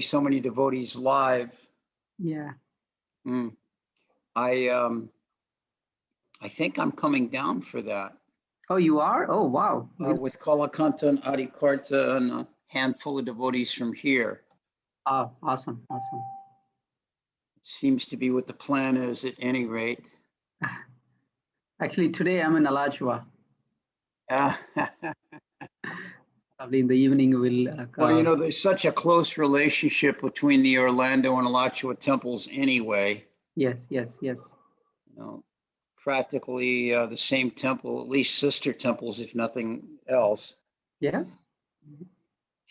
so many devotees live. Yeah. Mm. I think I'm coming down for that. Oh, you are? Oh, wow. With Kalakanta and Adikarta and a handful of devotees from here. Oh, awesome. Awesome. Seems to be what the plan is at any rate. Actually, today I'm in Alachua. Uh, Probably in the evening we'll. well, there's such a close relationship between the Orlando and Alachua temples anyway. Yes, yes, yes. Practically the same temple, at least sister temples, if nothing else. Yeah.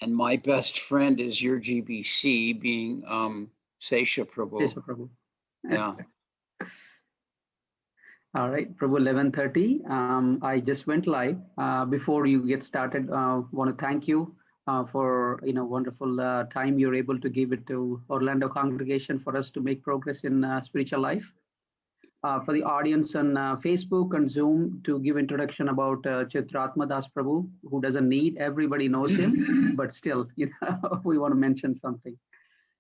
And my best friend is your GBC, being Sesha Prabhu. Sesha Prabhu. Yeah. All right, Prabhu, 11:30. I just went live. Before you get started, want to thank you for wonderful time you're able to give it to Orlando congregation for us to make progress in spiritual life. For the audience on Facebook and Zoom, to give introduction about Chaturatma Das Prabhu, who doesn't need, everybody knows him, but still, we want to mention something.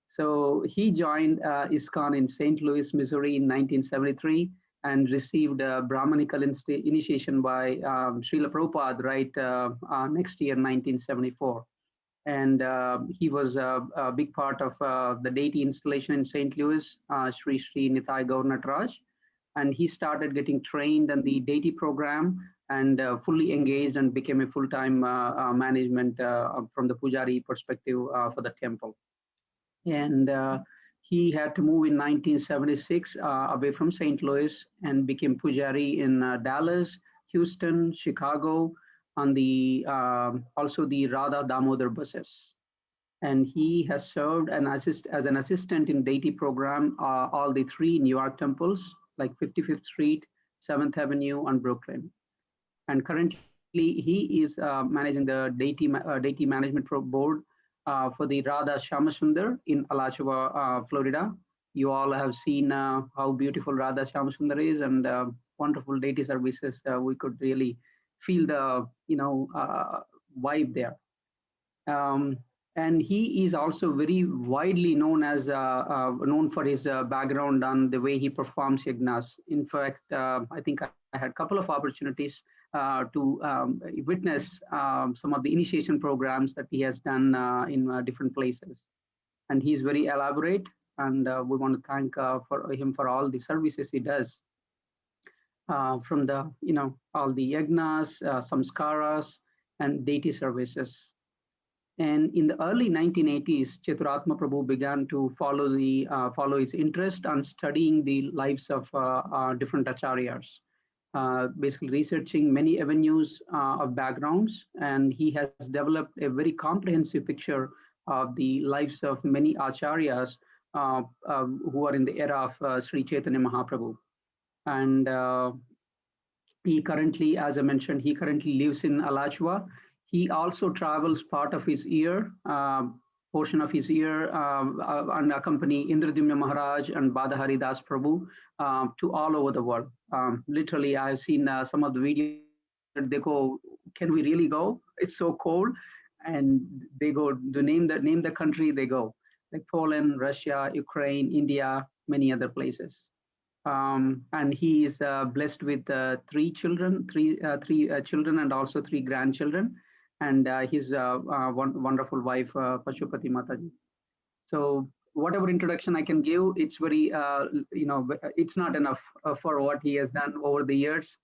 So he joined ISKCON in St. Louis, Missouri in 1973 and received a Brahmanical initiation by Srila Prabhupada next year, 1974. And he was a big part of the deity installation in St. Louis, Sri Sri Nitai Gaur Nataraj. And he started getting trained in the deity program and fully engaged and became a full-time management from the Pujari perspective for the temple. And he had to move in 1976 away from St. Louis and became Pujari in Dallas, Houston, Chicago, on the also the Radha Damodar buses. And he has served as an assistant in deity program all the three New York temples like 55th Street, 7th Avenue, and Brooklyn. And currently he is managing the deity management board for the Radha Shamasundar in Alachua, Florida. You all have seen how beautiful Radha Shamasundar is, and wonderful deity services. We could really feel the vibe there. And he is also very widely known as known for his background on the way he performs yagnas. In fact, I think I had a couple of opportunities to witness some of the initiation programs that he has done in different places. And he's very elaborate, and we want to thank for him for all the services he does. From the all the yagnas, samskaras, and deity services. And in the early 1980s, Chaturatma Prabhu began to follow his interest on studying the lives of different acharyas, basically researching many avenues of backgrounds, and he has developed a very comprehensive picture of the lives of many acharyas who are in the era of Sri Chaitanya Mahaprabhu. And he currently, as I mentioned, he currently lives in Alachua. He also travels part of his year, portion of his year, and accompany Indradyumna Maharaj and Badahari Das Prabhu to all over the world. Literally, I've seen some of the videos. They go, "Can we really go? It's so cold," and they go to name the country. They go like Poland, Russia, Ukraine, India, many other places. And he is blessed with three children and also three grandchildren, and his wonderful wife Pashupati Mataji. So whatever introduction I can give, it's very it's not enough for what he has done over the years.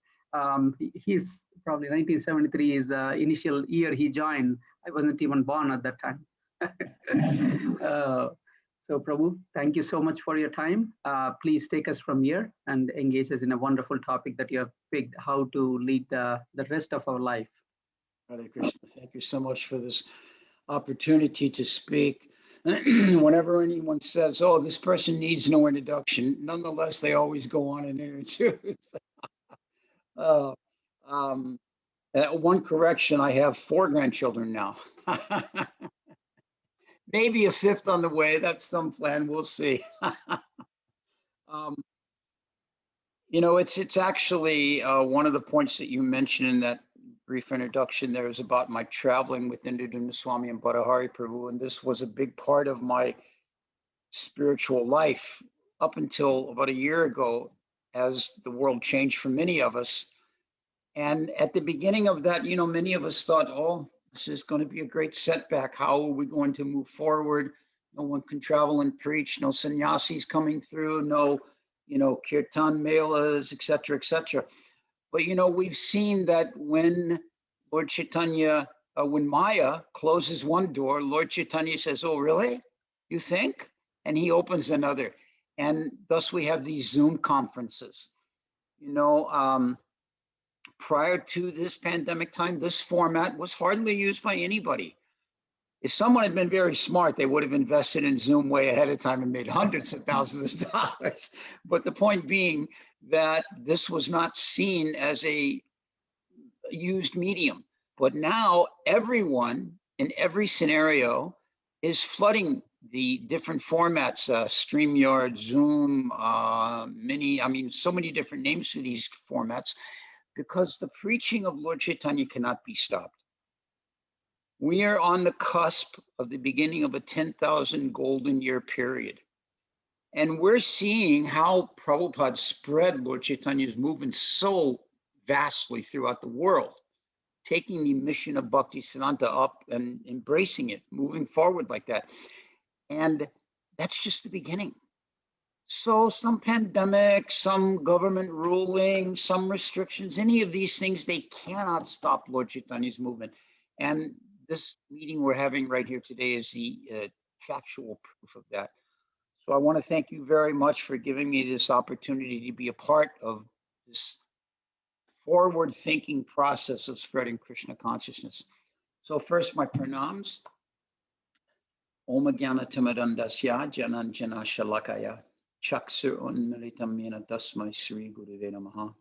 He's probably 1973 is initial year he joined. I wasn't even born at that time. So Prabhu, thank you so much for your time. Please take us from here and engage us in a wonderful topic that you have picked, how to lead the rest of our life. Hare Krishna, thank you so much for this opportunity to speak. Whenever anyone says, "Oh, this person needs no introduction," nonetheless, they always go on and introduce. One correction, I have 4 grandchildren now. Maybe a 5th on the way. That's some plan. We'll see. It's actually one of the points that you mentioned in that brief introduction there is about my traveling with Indradumna Swami and Bhattahari Prabhu, and this was a big part of my spiritual life up until about a year ago, as the world changed for many of us. And at the beginning of that, many of us thought, oh, this is going to be a great setback. How are we going to move forward? No one can travel and preach. No sannyasis coming through. No, kirtan melas, et cetera, et cetera. But, we've seen that when Lord Chaitanya, when Maya closes one door, Lord Chaitanya says, oh, really? You think? And he opens another. And thus we have these Zoom conferences. Prior to this pandemic time, this format was hardly used by anybody. If someone had been very smart, they would have invested in Zoom way ahead of time and made hundreds of thousands of dollars. But the point being that this was not seen as a used medium. But now everyone in every scenario is flooding the different formats, StreamYard, Zoom, Mini, so many different names for these formats, because the preaching of Lord Chaitanya cannot be stopped. We are on the cusp of the beginning of a 10,000 golden year period. And we're seeing how Prabhupada spread Lord Chaitanya's movement so vastly throughout the world, taking the mission of Bhaktisiddhanta up and embracing it, moving forward like that. And that's just the beginning. So some pandemic, some government ruling, some restrictions, any of these things, they cannot stop Lord Chaitanya's movement. And this meeting we're having right here today is the factual proof of that. So I want to thank you very much for giving me this opportunity to be a part of this forward-thinking process of spreading Krishna consciousness. So first, my pranams. Om Jnana Timirandasya Jananjana Shalakaya Chaksur Unmilitam Yena Tasmai Sri Gurave Namaha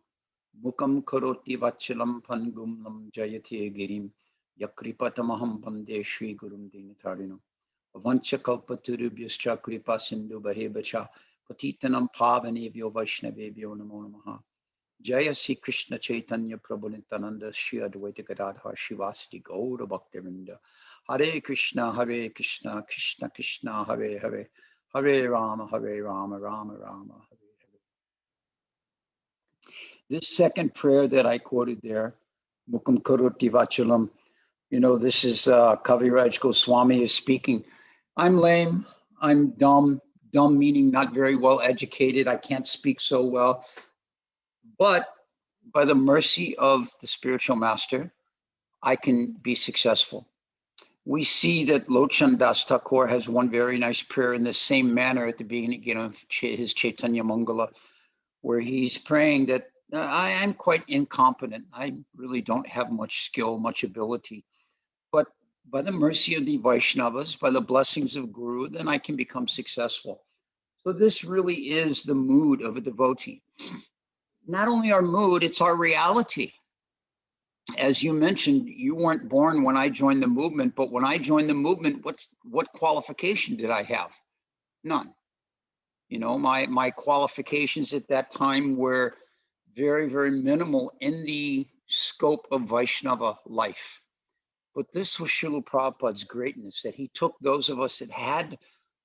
Mukam Karoti Vachalam Pangum Lam Jayate Girim Yakripatamaham Pande Sri Gurum Dinatarino Avancha Kalpaturubhyascha Kripa Sindhu Bahebacha Patitanam Pavanebhyo Vaishnavebhyo Namo Namaha Jaya Sri Krishna Chaitanya Prabhu Nityananda Shri Advaita Gadadhar Shivasati Gaura Bhaktivinoda Hare Krishna, Krishna Krishna, Hare Hare, Hare Rama, Rama Rama, Hare Hare. This second prayer that I quoted there, Mukam Karoti Vachalam, this is Kaviraj Goswami is speaking. I'm lame, I'm dumb meaning not very well educated, I can't speak so well, but by the mercy of the spiritual master, I can be successful. We see that Lochan Das Thakur has one very nice prayer in the same manner at the beginning of his Chaitanya Mangala, where he's praying that I'm quite incompetent. I really don't have much skill, much ability. But by the mercy of the Vaishnavas, by the blessings of Guru, then I can become successful. So this really is the mood of a devotee. Not only our mood, it's our reality. As you mentioned, you weren't born when I joined the movement, but when I joined the movement, what qualification did I have? None. My qualifications at that time were very, very minimal in the scope of Vaishnava life. But this was Srila Prabhupada's greatness, that he took those of us that had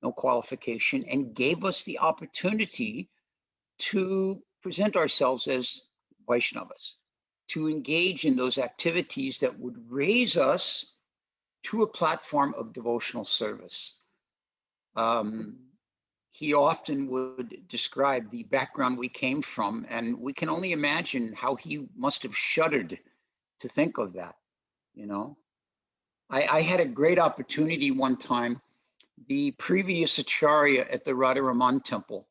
no qualification and gave us the opportunity to present ourselves as Vaishnavas, to engage in those activities that would raise us to a platform of devotional service. He often would describe the background we came from, and we can only imagine how he must have shuddered to think of that, I had a great opportunity one time. The previous Acharya at the Radharaman temple,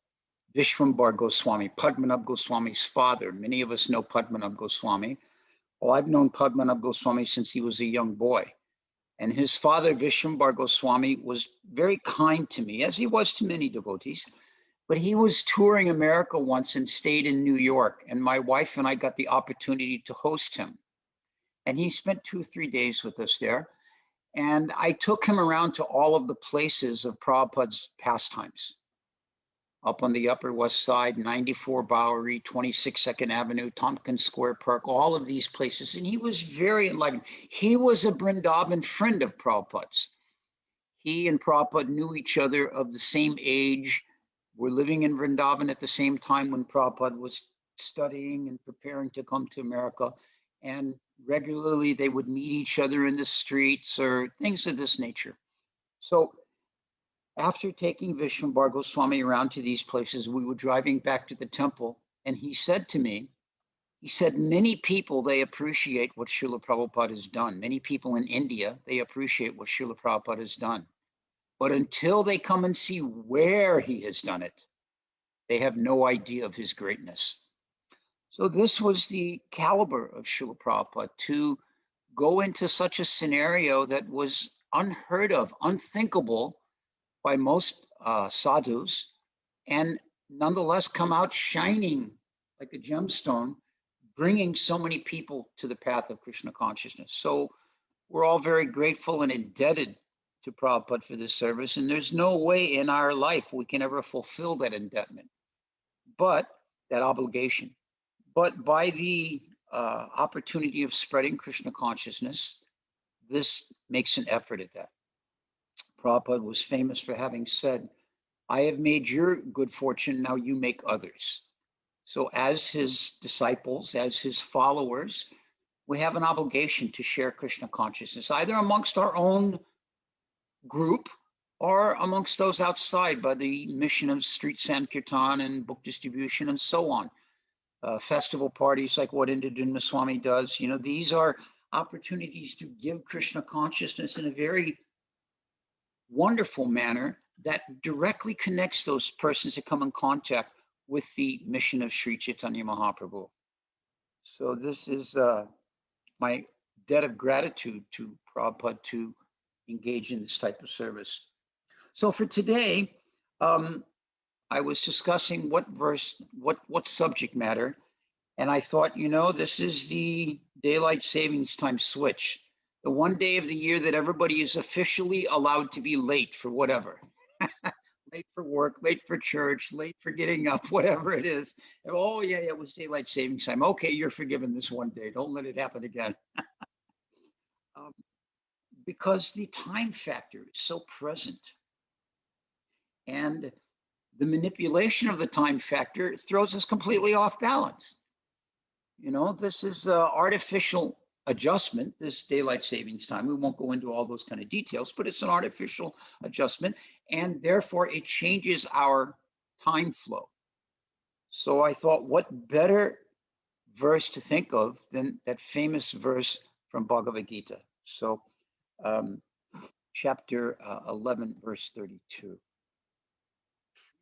Vishwambar Goswami, Padmanabh Goswami's father. Many of us know Padmanabh Goswami. Well, I've known Padmanabh Goswami since he was a young boy. And his father, Vishwambar Goswami, was very kind to me, as he was to many devotees. But he was touring America once and stayed in New York. And my wife and I got the opportunity to host him. And he spent 2 or 3 days with us there. And I took him around to all of the places of Prabhupada's pastimes. up on the Upper West Side, 94 Bowery, 26 2nd Avenue, Tompkins Square Park, all of these places. And he was very enlightened. He was a Vrindavan friend of Prabhupada's. He and Prabhupada knew each other of the same age, were living in Vrindavan at the same time when Prabhupada was studying and preparing to come to America. And regularly they would meet each other in the streets or things of this nature. So after taking Vishwambar Goswami around to these places, we were driving back to the temple, and he said to me, he said, many people, they appreciate what Srila Prabhupada has done. Many people in India, they appreciate what Srila Prabhupada has done. But until they come and see where he has done it, they have no idea of his greatness. So this was the caliber of Srila Prabhupada, to go into such a scenario that was unheard of, unthinkable by most sadhus, and nonetheless come out shining like a gemstone, bringing so many people to the path of Krishna consciousness. So we're all very grateful and indebted to Prabhupada for this service, and there's no way in our life we can ever fulfill that indebtment, but that obligation. But by the opportunity of spreading Krishna consciousness, this makes an effort at that. Prabhupada was famous for having said, I have made your good fortune, now you make others. So as his disciples, as his followers, we have an obligation to share Krishna consciousness, either amongst our own group or amongst those outside by the mission of street sankirtan and book distribution and so on. Festival parties like what Indra Swami does, these are opportunities to give Krishna consciousness in a very wonderful manner that directly connects those persons that come in contact with the mission of Sri Chaitanya Mahaprabhu. So this is my debt of gratitude to Prabhupada to engage in this type of service. So for today, I was discussing what verse, what subject matter, and I thought, this is the daylight savings time switch. The one day of the year that everybody is officially allowed to be late for whatever. Late for work, late for church, late for getting up, whatever it is. Oh, yeah, it was daylight savings time. Okay, you're forgiven this one day. Don't let it happen again. Because the time factor is so present. And the manipulation of the time factor throws us completely off balance. This is artificial adjustment, this daylight savings time. We won't go into all those kind of details, but it's an artificial adjustment, and therefore it changes our time flow. So I thought, what better verse to think of than that famous verse from Bhagavad Gita. So chapter 11, verse 32.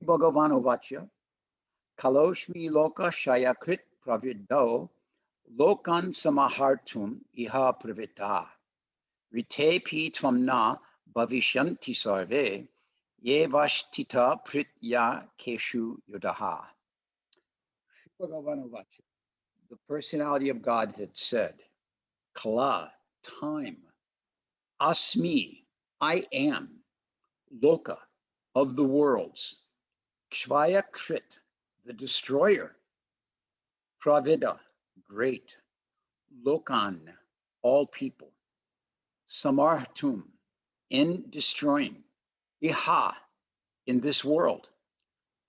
Bhagavan Ovacha, Kaloshmi Loka Shayakrit Pravidao, Lokan Samahartum Iha Pravita, Rite Pi Tvamna Bhavishyanti Sarve, Ye Vashtita Pritya Keshu Yodaha. Bhagavan Ovacha, the personality of Godhead said, Kala, time, Asmi, I am, Loka, of the worlds, Kshvaya Krit, the destroyer, Pravida, great, Lokan, all people, Samartum, in destroying, Iha, in this world,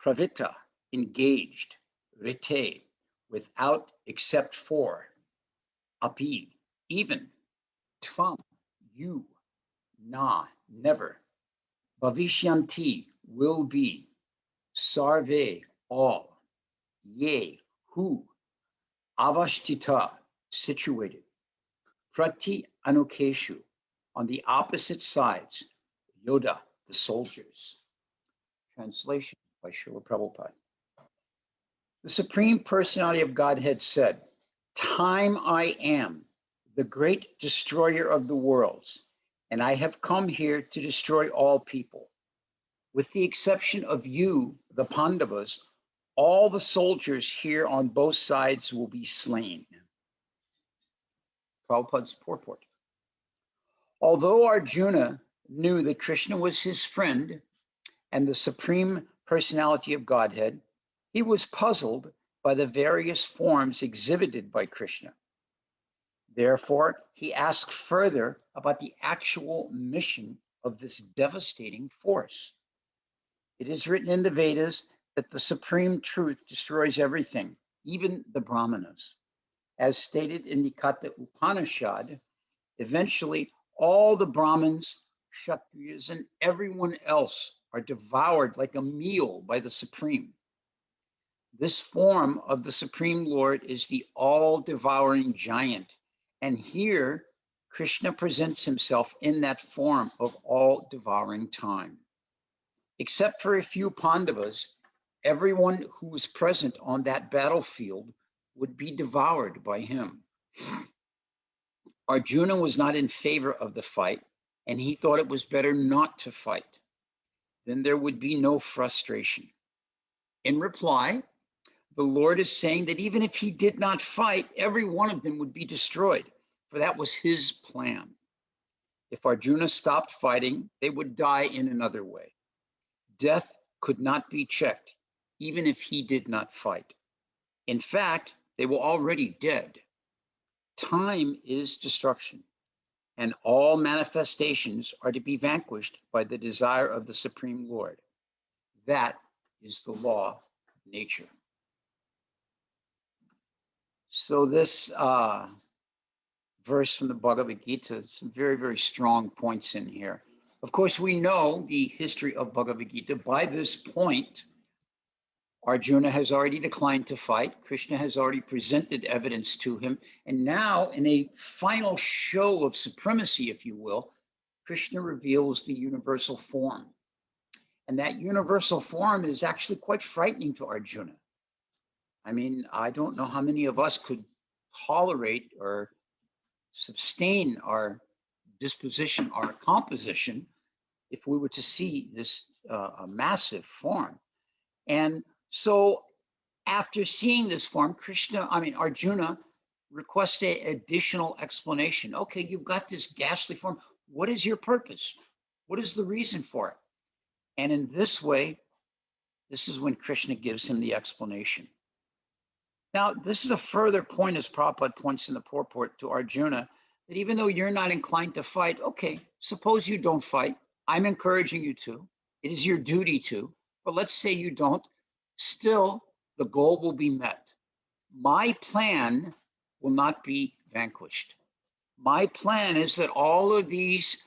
Pravita, engaged, Rite, without except for, Api, even, Tvam, you, Na, never, Bhavishyanti, will be, Sarve, all, Ye, who, Avashtita, situated, Prati Anukeshu, on the opposite sides, Yoda, the soldiers. Translation by Srila Prabhupada. The Supreme Personality of Godhead said, Time I am, the great destroyer of the worlds, and I have come here to destroy all people. With the exception of you, the Pandavas, all the soldiers here on both sides will be slain. Prabhupada's purport. Although Arjuna knew that Krishna was his friend and the Supreme personality of Godhead, he was puzzled by the various forms exhibited by Krishna. Therefore, he asked further about the actual mission of this devastating force. It is written in the Vedas that the supreme truth destroys everything, even the Brahmanas. As stated in the Katha Upanishad, eventually all the Brahmins, Kshatriyas, and everyone else are devoured like a meal by the Supreme. This form of the Supreme Lord is the all-devouring giant. And here, Krishna presents himself in that form of all-devouring time. Except for a few Pandavas, everyone who was present on that battlefield would be devoured by him. Arjuna was not in favor of the fight, and he thought it was better not to fight. Then there would be no frustration. In reply, the Lord is saying that even if he did not fight, every one of them would be destroyed, for that was his plan. If Arjuna stopped fighting, they would die in another way. Death could not be checked, even if he did not fight. In fact, they were already dead. Time is destruction, and all manifestations are to be vanquished by the desire of the Supreme Lord. That is the law of nature. So this verse from the Bhagavad Gita, some very, very strong points in here. Of course, we know the history of Bhagavad Gita. By this point, Arjuna has already declined to fight. Krishna has already presented evidence to him. And now, in a final show of supremacy, if you will, Krishna reveals the universal form. And that universal form is actually quite frightening to Arjuna. I mean, I don't know how many of us could tolerate or sustain our disposition, our composition, if we were to see this massive form. And so after seeing this form, Arjuna requests an additional explanation. Okay, you've got this ghastly form. What is your purpose? What is the reason for it? And in this way, this is when Krishna gives him the explanation. Now, this is a further point, as Prabhupada points in the purport to Arjuna, that even though you're not inclined to fight, okay, suppose you don't fight. I'm encouraging you to. It is your duty to. But let's say you don't. Still, the goal will be met. My plan will not be vanquished. My plan is that all of these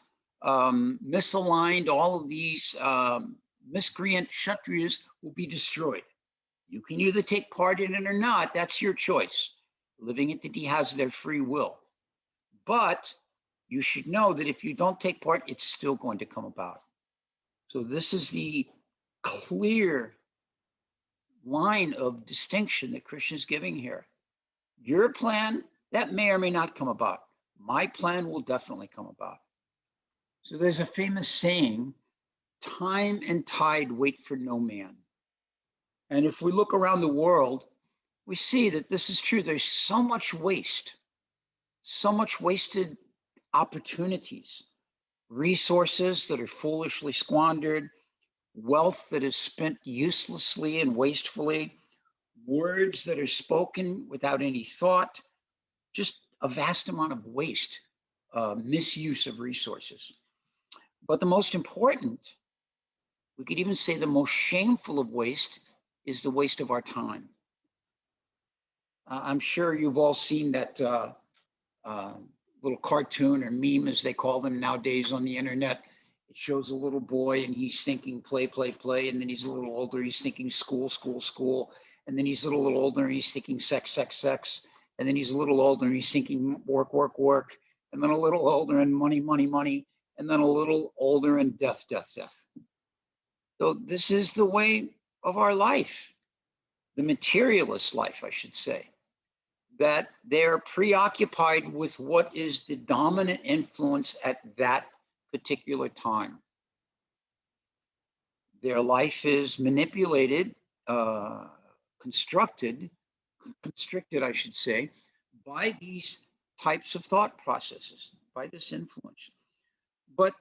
misaligned, all of these miscreant Kshatriyas will be destroyed. You can either take part in it or not. That's your choice. Living entity has their free will. But you should know that if you don't take part, it's still going to come about. So this is the clear line of distinction that Krishna is giving here. Your plan, that may or may not come about. My plan will definitely come about. So there's a famous saying, time and tide wait for no man. And if we look around the world, we see that this is true. There's so much waste, so much wasted opportunities, resources that are foolishly squandered, wealth that is spent uselessly and wastefully, words that are spoken without any thought, just a vast amount of waste, misuse of resources. But the most important, we could even say the most shameful of waste, is the waste of our time. I'm sure you've all seen that little cartoon or meme, as they call them nowadays on the internet. It shows a little boy and he's thinking play, play, play. And then he's a little older, he's thinking school, school, school. And then he's a little older and he's thinking sex, sex, sex. And then he's a little older and he's thinking work, work, work. And then a little older and money, money, money. And then a little older and death, death, death. So this is the way of our life, the materialist life, I should say, that they're preoccupied with what is the dominant influence at that particular time. Their life is manipulated, constricted, I should say, by these types of thought processes, by this influence. But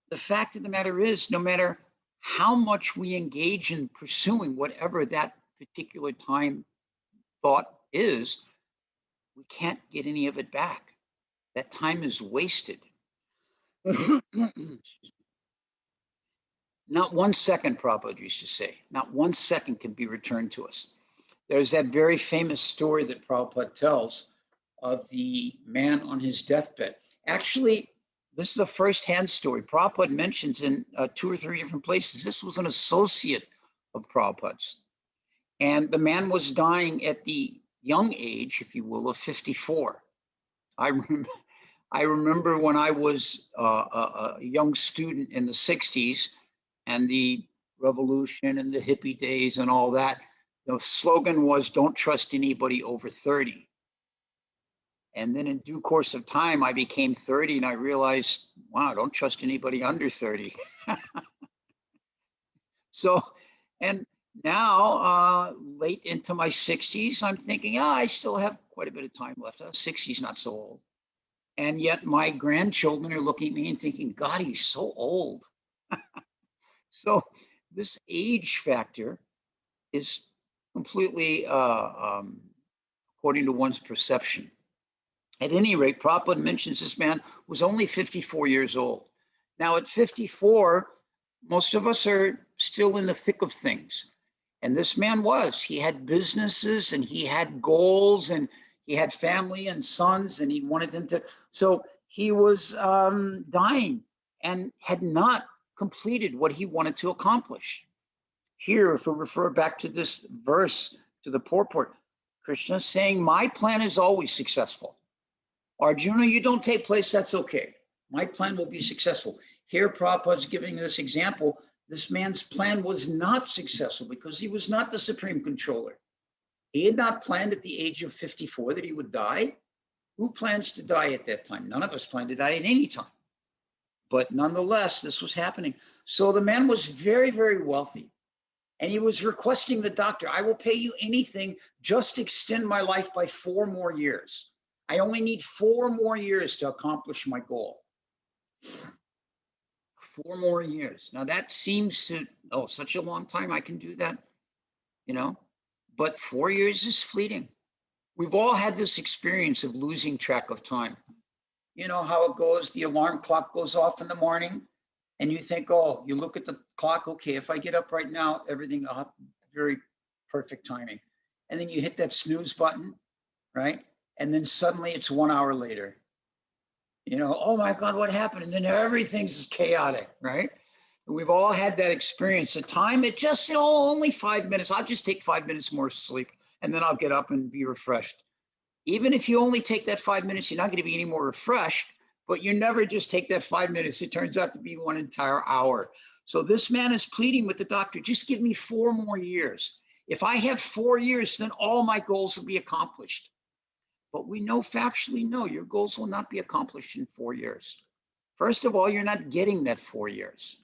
the fact of the matter is, no matter how much we engage in pursuing whatever that particular time thought is, we can't get any of it back. That time is wasted. Not 1 second, Prabhupada used to say, not 1 second can be returned to us. There's that very famous story that Prabhupada tells of the man on his deathbed. Actually, this is a first-hand story. Prabhupada mentions in 2 or 3 different places. This was an associate of Prabhupada's. And the man was dying at the young age, if you will, of 54. I remember when I was a young student in the 60s and the revolution and the hippie days and all that, the slogan was, don't trust anybody over 30. And then in due course of time, I became 30 and I realized, wow, don't trust anybody under 30. So, and now, late into my 60s, I'm thinking, I still have quite a bit of time left. 60's not so old. And yet my grandchildren are looking at me and thinking, God, he's so old. So this age factor is completely according to one's perception. At any rate, Prabhupada mentions this man was only 54 years old. Now at 54, most of us are still in the thick of things. And this man was. He had businesses and he had goals and he had family and sons and he wanted them to. So he was dying and had not completed what he wanted to accomplish. Here, if we refer back to this verse, to the purport, Krishna is saying, my plan is always successful. Arjuna, you don't take place, that's okay. My plan will be successful. Here, Prabhupada's giving this example. This man's plan was not successful because he was not the supreme controller. He had not planned at the age of 54 that he would die. Who plans to die at that time? None of us plan to die at any time. But nonetheless, this was happening. So the man was very, very wealthy. And he was requesting the doctor, I will pay you anything, just extend my life by 4 more years. I only need 4 more years to accomplish my goal. 4 more years. Now that seems to, such a long time, I can do that, but 4 years is fleeting. We've all had this experience of losing track of time. You know how it goes, the alarm clock goes off in the morning and you think, you look at the clock, okay, if I get up right now, everything, I'll have very perfect timing. And then you hit that snooze button, right? And then suddenly it's 1 hour later. Oh my God, what happened? And then everything's chaotic, right? We've all had that experience. At time, it just, only 5 minutes. I'll just take 5 minutes more sleep and then I'll get up and be refreshed. Even if you only take that 5 minutes, you're not going to be any more refreshed, but you never just take that 5 minutes. It turns out to be 1 entire hour. So this man is pleading with the doctor, just give me 4 more years. If I have 4 years, then all my goals will be accomplished. But we know factually, no, your goals will not be accomplished in 4 years. First of all, you're not getting that 4 years.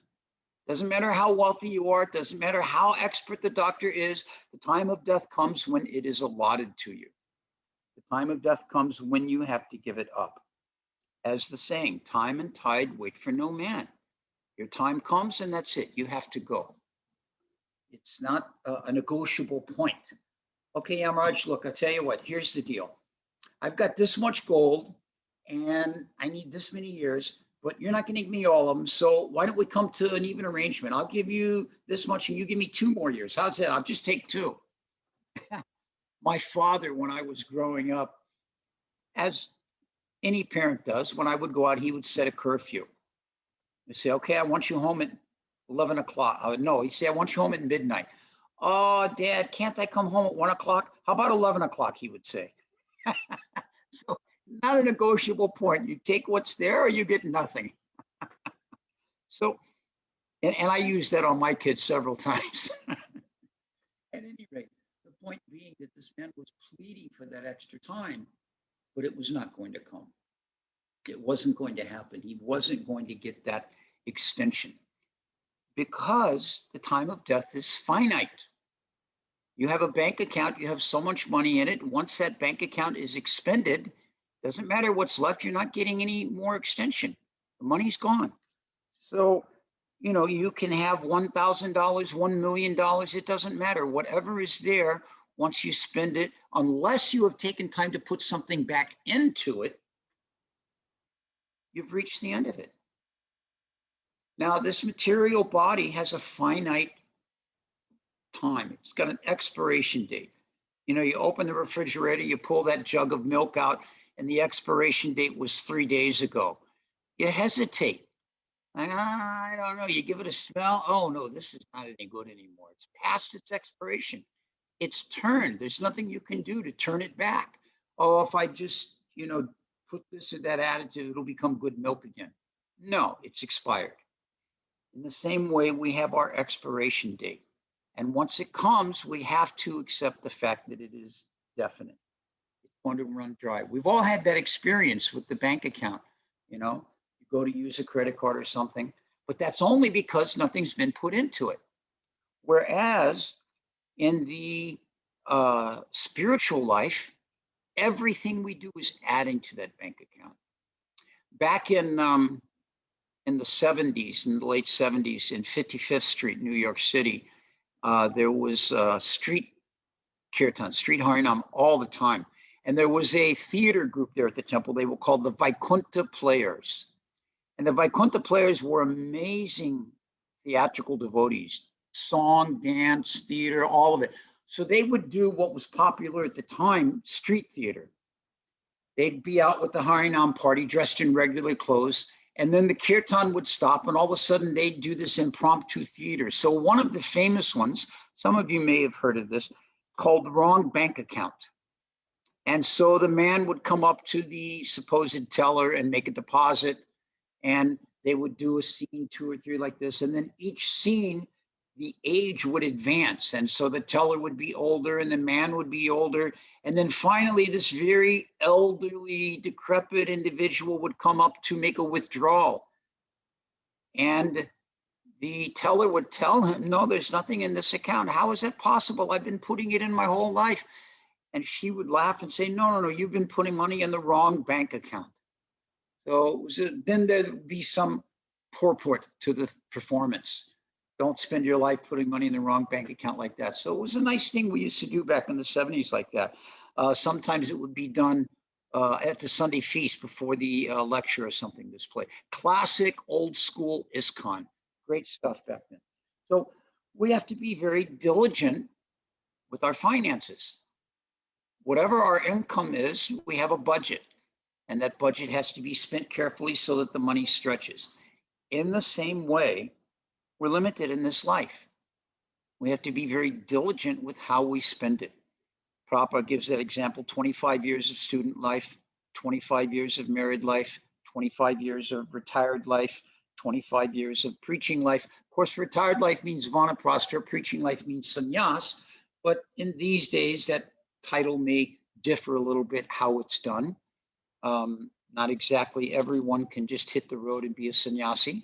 Doesn't matter how wealthy you are. It doesn't matter how expert the doctor is. The time of death comes when it is allotted to you. The time of death comes when you have to give it up. As the saying, time and tide wait for no man. Your time comes and that's it. You have to go. It's not a negotiable point. Okay, Yamaraj, look, I'll tell you what, here's the deal. I've got this much gold and I need this many years, but you're not going to give me all of them. So why don't we come to an even arrangement? I'll give you this much and you give me 2 more years. How's that? I'll just take 2. My father, when I was growing up, as any parent does, when I would go out, he would set a curfew. He'd say, okay, I want you home at 11 o'clock. No, he'd say, I want you home at midnight. Oh, Dad, can't I come home at 1 o'clock? How about 11 o'clock, he would say. So not a negotiable point. You take what's there or you get nothing. So, and I used that on my kids several times. At any rate, the point being that this man was pleading for that extra time, but it was not going to come. It wasn't going to happen. He wasn't going to get that extension because the time of death is finite. You have a bank account, you have so much money in it. Once that bank account is expended, doesn't matter what's left, you're not getting any more extension. The money's gone. So, You can have $1,000, $1 million. It doesn't matter. Whatever is there, once you spend it, unless you have taken time to put something back into it, you've reached the end of it. Now, this material body has a finite time. It's got an expiration date. You open the refrigerator, you pull that jug of milk out, and the expiration date was 3 days ago. You hesitate. I don't know. You give it a smell. Oh, no, this is not any good anymore. It's past its expiration. It's turned. There's nothing you can do to turn it back. Oh, if I just, put this or that additive, it'll become good milk again. No, it's expired. In the same way, we have our expiration date. And once it comes, we have to accept the fact that it is definite. It's going to run dry. We've all had that experience with the bank account. You go to use a credit card or something, but that's only because nothing's been put into it. Whereas in the spiritual life, everything we do is adding to that bank account. Back in the 70s, in the late 70s, in 55th Street, New York City, there was street kirtan, street harinam all the time. And there was a theater group there at the temple. They were called the Vaikuntha Players. And the Vaikuntha Players were amazing theatrical devotees, song, dance, theater, all of it. So they would do what was popular at the time, street theater. They'd be out with the harinam party dressed in regular clothes. And then the kirtan would stop, and all of a sudden they'd do this impromptu theater. So one of the famous ones, some of you may have heard of this, called The Wrong Bank Account. And so the man would come up to the supposed teller and make a deposit, and they would do a scene, 2 or 3 like this. And then each scene, the age would advance. And so the teller would be older and the man would be older. And then finally, this very elderly, decrepit individual would come up to make a withdrawal. And the teller would tell him, no, there's nothing in this account. How is that possible? I've been putting it in my whole life. And she would laugh and say, no, you've been putting money in the wrong bank account. So then there'd be some purport to the performance. Don't spend your life putting money in the wrong bank account like that. So it was a nice thing we used to do back in the 70s like that. Sometimes it would be done at the Sunday feast before the lecture or something, this play. Classic old school ISKCON. Great stuff back then. So we have to be very diligent with our finances. Whatever our income is, we have a budget. And that budget has to be spent carefully so that the money stretches. In the same way, we're limited in this life. We have to be very diligent with how we spend it. Prabhupada gives that example, 25 years of student life, 25 years of married life, 25 years of retired life, 25 years of preaching life. Of course, retired life means vanaprastha, preaching life means sannyas, but in these days, that title may differ a little bit how it's done. Not exactly everyone can just hit the road and be a sannyasi.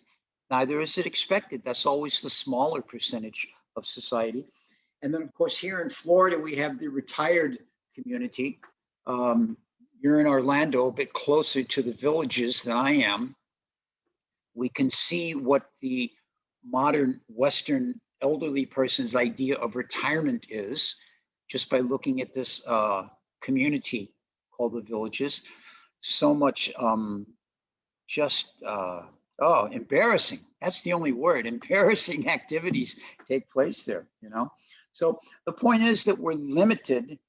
Neither is it expected. That's always the smaller percentage of society. And then, of course, here in Florida, we have the retired community. You're in Orlando, a bit closer to the villages than I am. We can see what the modern Western elderly person's idea of retirement is just by looking at this community called the villages. So much embarrassing. That's the only word. Embarrassing activities take place there, So the point is that we're limited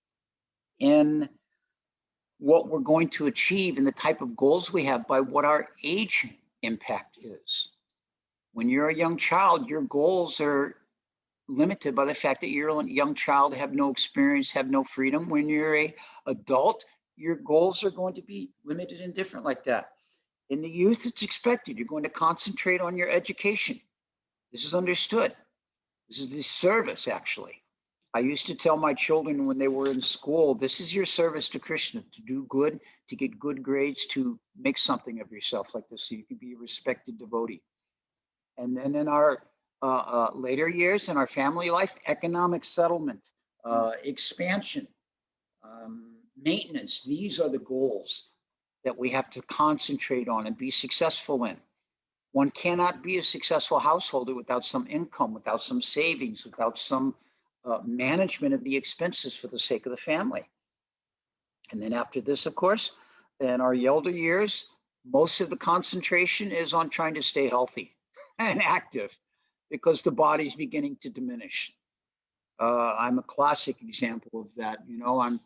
in what we're going to achieve and the type of goals we have by what our age impact is. When you're a young child, your goals are limited by the fact that you're a young child, have no experience, have no freedom. When you're an adult, your goals are going to be limited and different like that. In the youth, it's expected. You're going to concentrate on your education. This is understood. This is the service, actually. I used to tell my children when they were in school, this is your service to Krishna, to do good, to get good grades, to make something of yourself like this so you can be a respected devotee. And then in our later years, in our family life, economic settlement, expansion, maintenance, these are the goals that we have to concentrate on and be successful in. One cannot be a successful householder without some income, without some savings, without some management of the expenses for the sake of the family. And then after this, of course, in our elder years, most of the concentration is on trying to stay healthy and active because the body's beginning to diminish. I'm a classic example of that. You know, I'm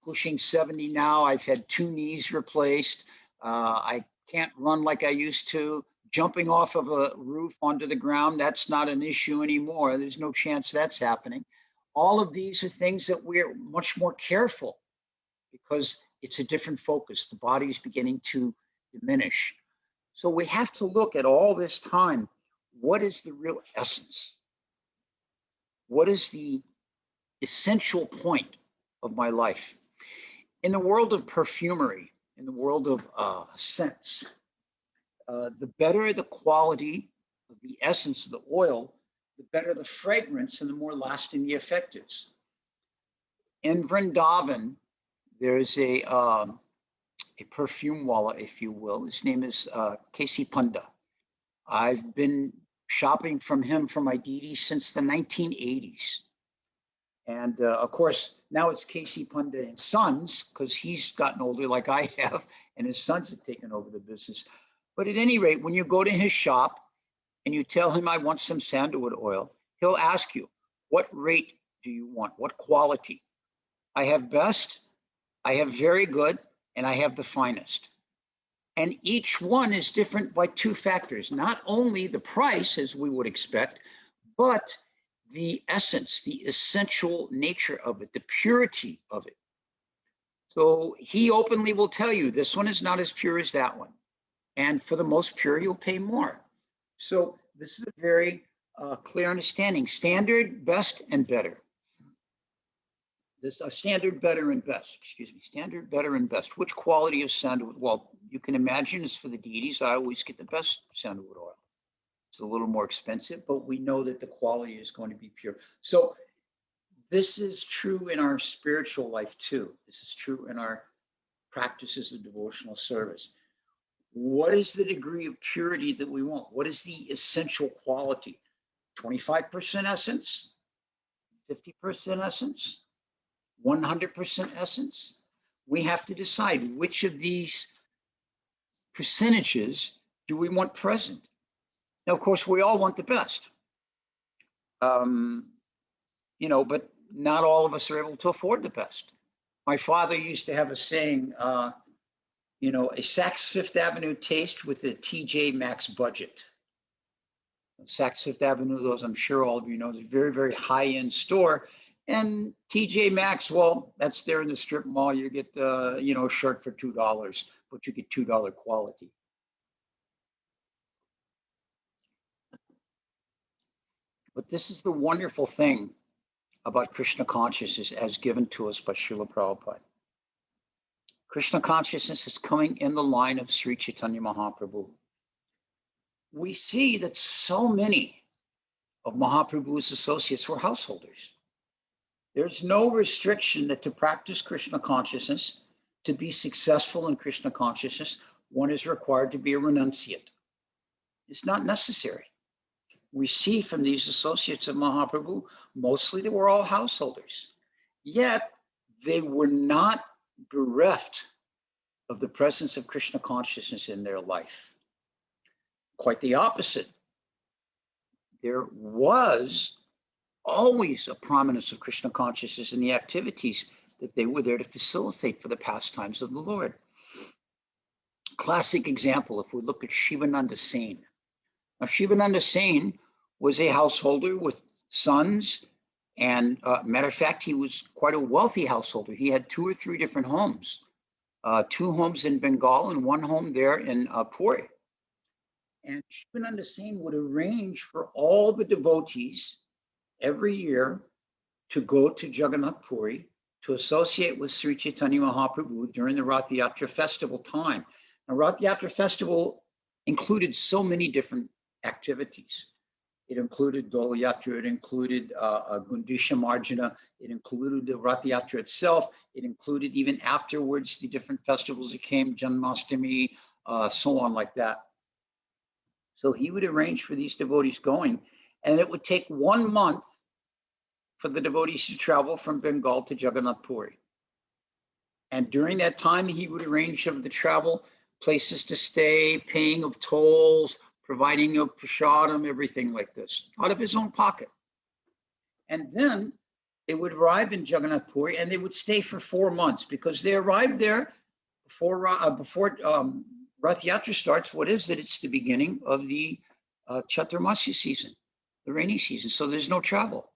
pushing 70 now. I've had 2 knees replaced. I can't run like I used to. Jumping off of a roof onto the ground, that's not an issue anymore. There's no chance that's happening. All of these are things that we're much more careful because it's a different focus. The body is beginning to diminish. So we have to look at all this time. What is the real essence? What is the essential point of my life? In the world of perfumery, in the world of scents, the better the quality of the essence of the oil, the better the fragrance and the more lasting the effect is. In Vrindavan, there's a perfume wala, if you will. His name is K.C. Panda. I've been shopping from him for my deities since the 1980s. And of course, now it's K.C. Panda and Sons, because he's gotten older like I have, and his sons have taken over the business. But at any rate, when you go to his shop and you tell him, I want some sandalwood oil, he'll ask you, what rate do you want? What quality? I have best, I have very good, and I have the finest. And each one is different by 2 factors, not only the price, as we would expect, but the essence, the essential nature of it, the purity of it. So he openly will tell you, this one is not as pure as that one. And for the most pure, you'll pay more. So this is a very clear understanding. Standard, best, and better. This standard, better, and best. Excuse me. Standard, better, and best. Which quality of sandalwood? Well, you can imagine it's for the deities. I always get the best sandalwood oil. It's a little more expensive, but we know that the quality is going to be pure. So this is true in our spiritual life too. This is true in our practices of devotional service. What is the degree of purity that we want? What is the essential quality? 25% essence, 50% essence, 100% essence? We have to decide which of these percentages do we want present. Now, of course, we all want the best, you know, but not all of us are able to afford the best. My father used to have a saying, you know, a Saks Fifth Avenue taste with a TJ Maxx budget. Saks Fifth Avenue, those I'm sure all of you know, is a very, very high-end store. And TJ Maxx, well, that's there in the strip mall. You get, you know, a shirt for $2, but you get $2 quality. But this is the wonderful thing about Krishna consciousness as given to us by Srila Prabhupada. Krishna consciousness is coming in the line of Sri Chaitanya Mahaprabhu. We see that so many of Mahaprabhu's associates were householders. There's no restriction that to practice Krishna consciousness, to be successful in Krishna consciousness, one is required to be a renunciate. It's not necessary. We see from these associates of Mahaprabhu, mostly they were all householders. Yet they were not bereft of the presence of Krishna consciousness in their life. Quite the opposite. There was always a prominence of Krishna consciousness in the activities that they were there to facilitate for the pastimes of the Lord. Classic example, if we look at Shivananda Sen. Now, Shivananda Sen was a householder with sons, and matter of fact, he was quite a wealthy householder. He had 2 or 3 different homes, 2 homes in Bengal and 1 home there in Puri. And Shivananda Sen would arrange for all the devotees every year to go to Jagannath Puri to associate with Sri Chaitanya Mahaprabhu during the Rath Yatra festival time. Now, Rath Yatra festival included so many different activities. It included Dol Yatra, it included Gundisha Marjana, it included the Rath Yatra itself, it included even afterwards the different festivals that came, Janmashtami, so on like that. So he would arrange for these devotees going, and it would take 1 month for the devotees to travel from Bengal to Jagannath Puri. And during that time, he would arrange of the travel, places to stay, paying of tolls, providing of prasadam, everything like this, out of his own pocket. And then they would arrive in Jagannath Puri, and they would stay for 4 months, because they arrived there before Rath Yatra starts. What is it? It's the beginning of the Chaturmasya season, the rainy season. So there's no travel.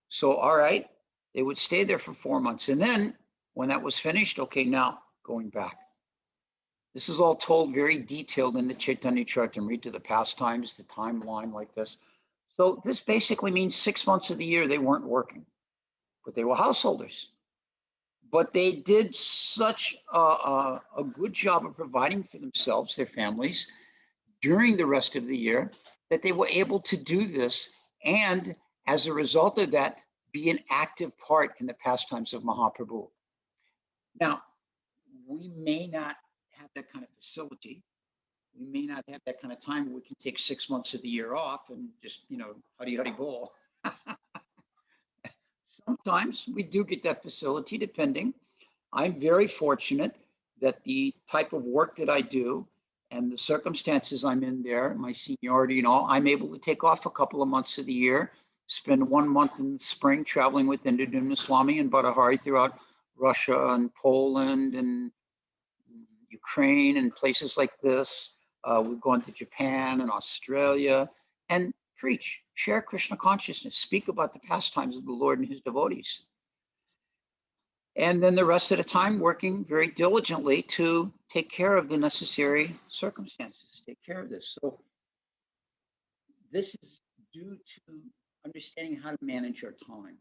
So, all right, they would stay there for 4 months. And then when that was finished, okay, now going back. This is all told very detailed in the Chaitanya Charitamrita, read to the pastimes, the timeline like this. So this basically means 6 months of the year they weren't working, but they were householders. But they did such a good job of providing for themselves, their families, during the rest of the year, that they were able to do this, and as a result of that, be an active part in the pastimes of Mahaprabhu. Now, we may not have that kind of facility. We may not have that kind of time where we can take 6 months of the year off and just, huddy bol. Sometimes we do get that facility, depending. I'm very fortunate that the type of work that I do and the circumstances I'm in there, my seniority and all, I'm able to take off a couple of months of the year, spend 1 month in the spring traveling with Indradumna Swami and Bhattahari throughout Russia and Poland and Ukraine and places like this. We've gone to Japan and Australia and preach, share Krishna consciousness, speak about the pastimes of the Lord and his devotees. And then the rest of the time working very diligently to take care of the necessary circumstances, take care of this. So this is due to understanding how to manage our time.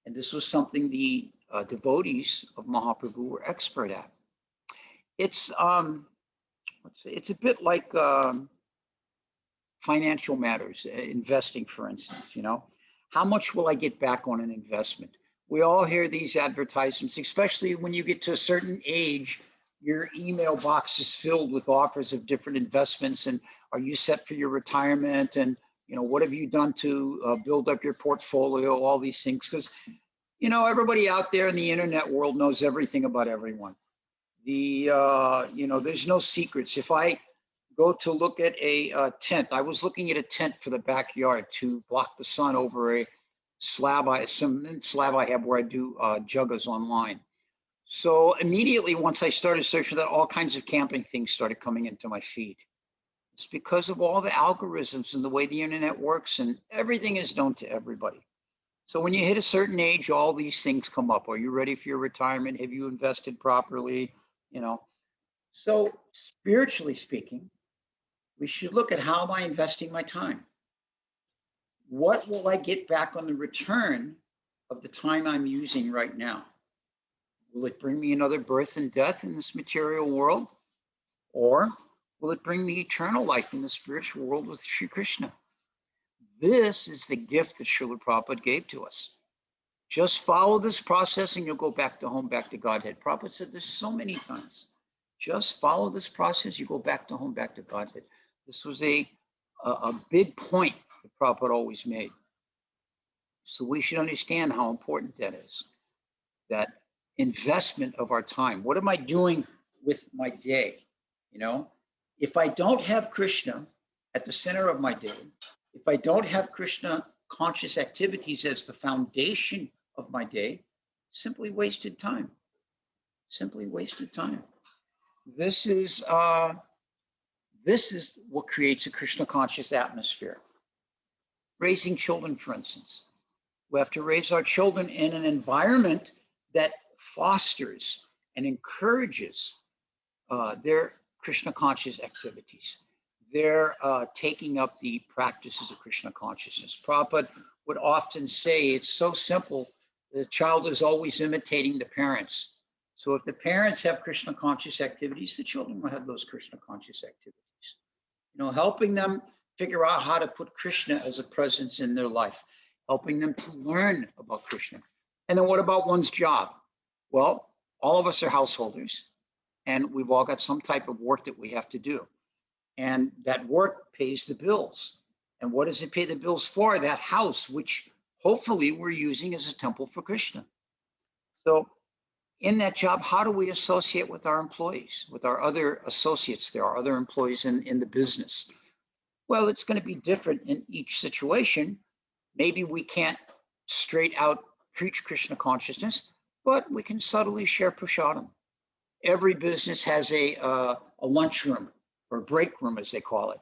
And this was something the devotees of Mahaprabhu were expert at. It's it's a bit like financial matters, investing, for instance. How much will I get back on an investment? We all hear these advertisements, especially when you get to a certain age. Your email box is filled with offers of different investments, and are you set for your retirement? And what have you done to build up your portfolio? All these things, because everybody out there in the internet world knows everything about everyone. There's no secrets. If I go to look at a tent, I was looking at a tent for the backyard to block the sun over a slab I have where I do juggas online. So immediately once I started searching that, all kinds of camping things started coming into my feed. It's because of all the algorithms and the way the internet works, and everything is known to everybody. So when you hit a certain age, all these things come up. Are you ready for your retirement? Have you invested properly? So spiritually speaking, we should look at, how am I investing my time? What will I get back on the return of the time I'm using right now? Will it bring me another birth and death in this material world? Or will it bring me eternal life in the spiritual world with Sri Krishna? This is the gift that Srila Prabhupada gave to us. Just follow this process and you'll go back to home, back to Godhead. Prabhupada said this so many times. Just follow this process, you go back to home, back to Godhead. This was a big point that Prabhupada always made. So we should understand how important that is, that investment of our time. What am I doing with my day? If I don't have Krishna at the center of my day, if I don't have Krishna conscious activities as the foundation of my day, simply wasted time. Simply wasted time. This is what creates a Krishna conscious atmosphere. Raising children, for instance. We have to raise our children in an environment that fosters and encourages their Krishna conscious activities. They're taking up the practices of Krishna consciousness. Prabhupada would often say, it's so simple, the child is always imitating the parents. So if the parents have Krishna conscious activities, the children will have those Krishna conscious activities. Helping them figure out how to put Krishna as a presence in their life, helping them to learn about Krishna. And then what about one's job? Well, all of us are householders, and we've all got some type of work that we have to do. And that work pays the bills. And what does it pay the bills for? That house, which hopefully we're using as a temple for Krishna. So in that job, how do we associate with our employees, with our other associates? There are other employees in the business. Well, it's going to be different in each situation. Maybe we can't straight out preach Krishna consciousness, but we can subtly share prasadam. Every business has a lunchroom or break room, as they call it,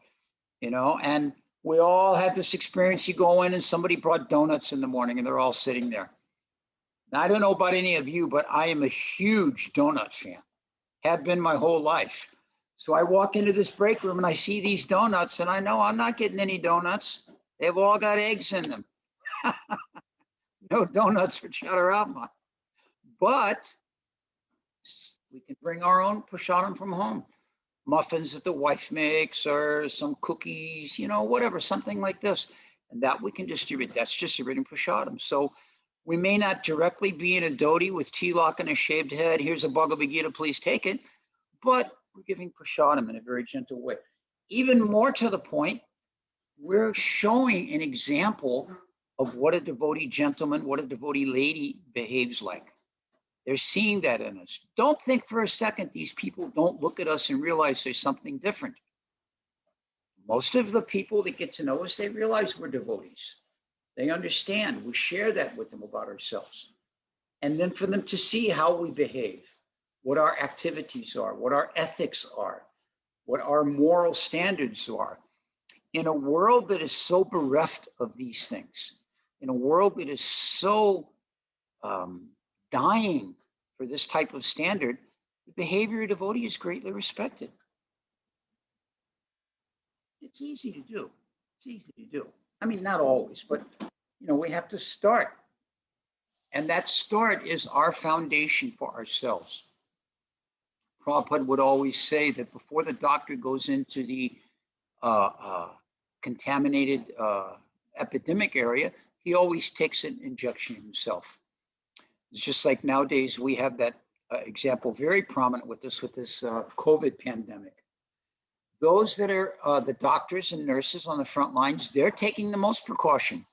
and we all have this experience. You go in and somebody brought donuts in the morning and they're all sitting there. Now, I don't know about any of you, but I am a huge donut fan, have been my whole life. So I walk into this break room and I see these donuts and I know I'm not getting any donuts. They've all got eggs in them. No donuts for Chaturatma. But we can bring our own prasadam from home. Muffins that the wife makes or some cookies, whatever, something like this. And that we can distribute. That's distributing prasadam. So we may not directly be in a dhoti with tilak and a shaved head. Here's a Bhagavad Gita, please take it. But we're giving prasadam in a very gentle way. Even more to the point, we're showing an example of what a devotee gentleman, what a devotee lady behaves like. They're seeing that in us. Don't think for a second these people don't look at us and realize there's something different. Most of the people that get to know us, they realize we're devotees. They understand. We share that with them about ourselves. And then for them to see how we behave, what our activities are, what our ethics are, what our moral standards are. In a world that is so bereft of these things, in a world that is so dying for this type of standard, the behavior of devotee is greatly respected. It's easy to do. It's easy to do. I mean, not always, but we have to start. And that start is our foundation for ourselves. Prabhupada would always say that before the doctor goes into the contaminated epidemic area, he always takes an injection himself. It's just like nowadays we have that example very prominent with this COVID pandemic. Those that are the doctors and nurses on the front lines, they're taking the most precaution,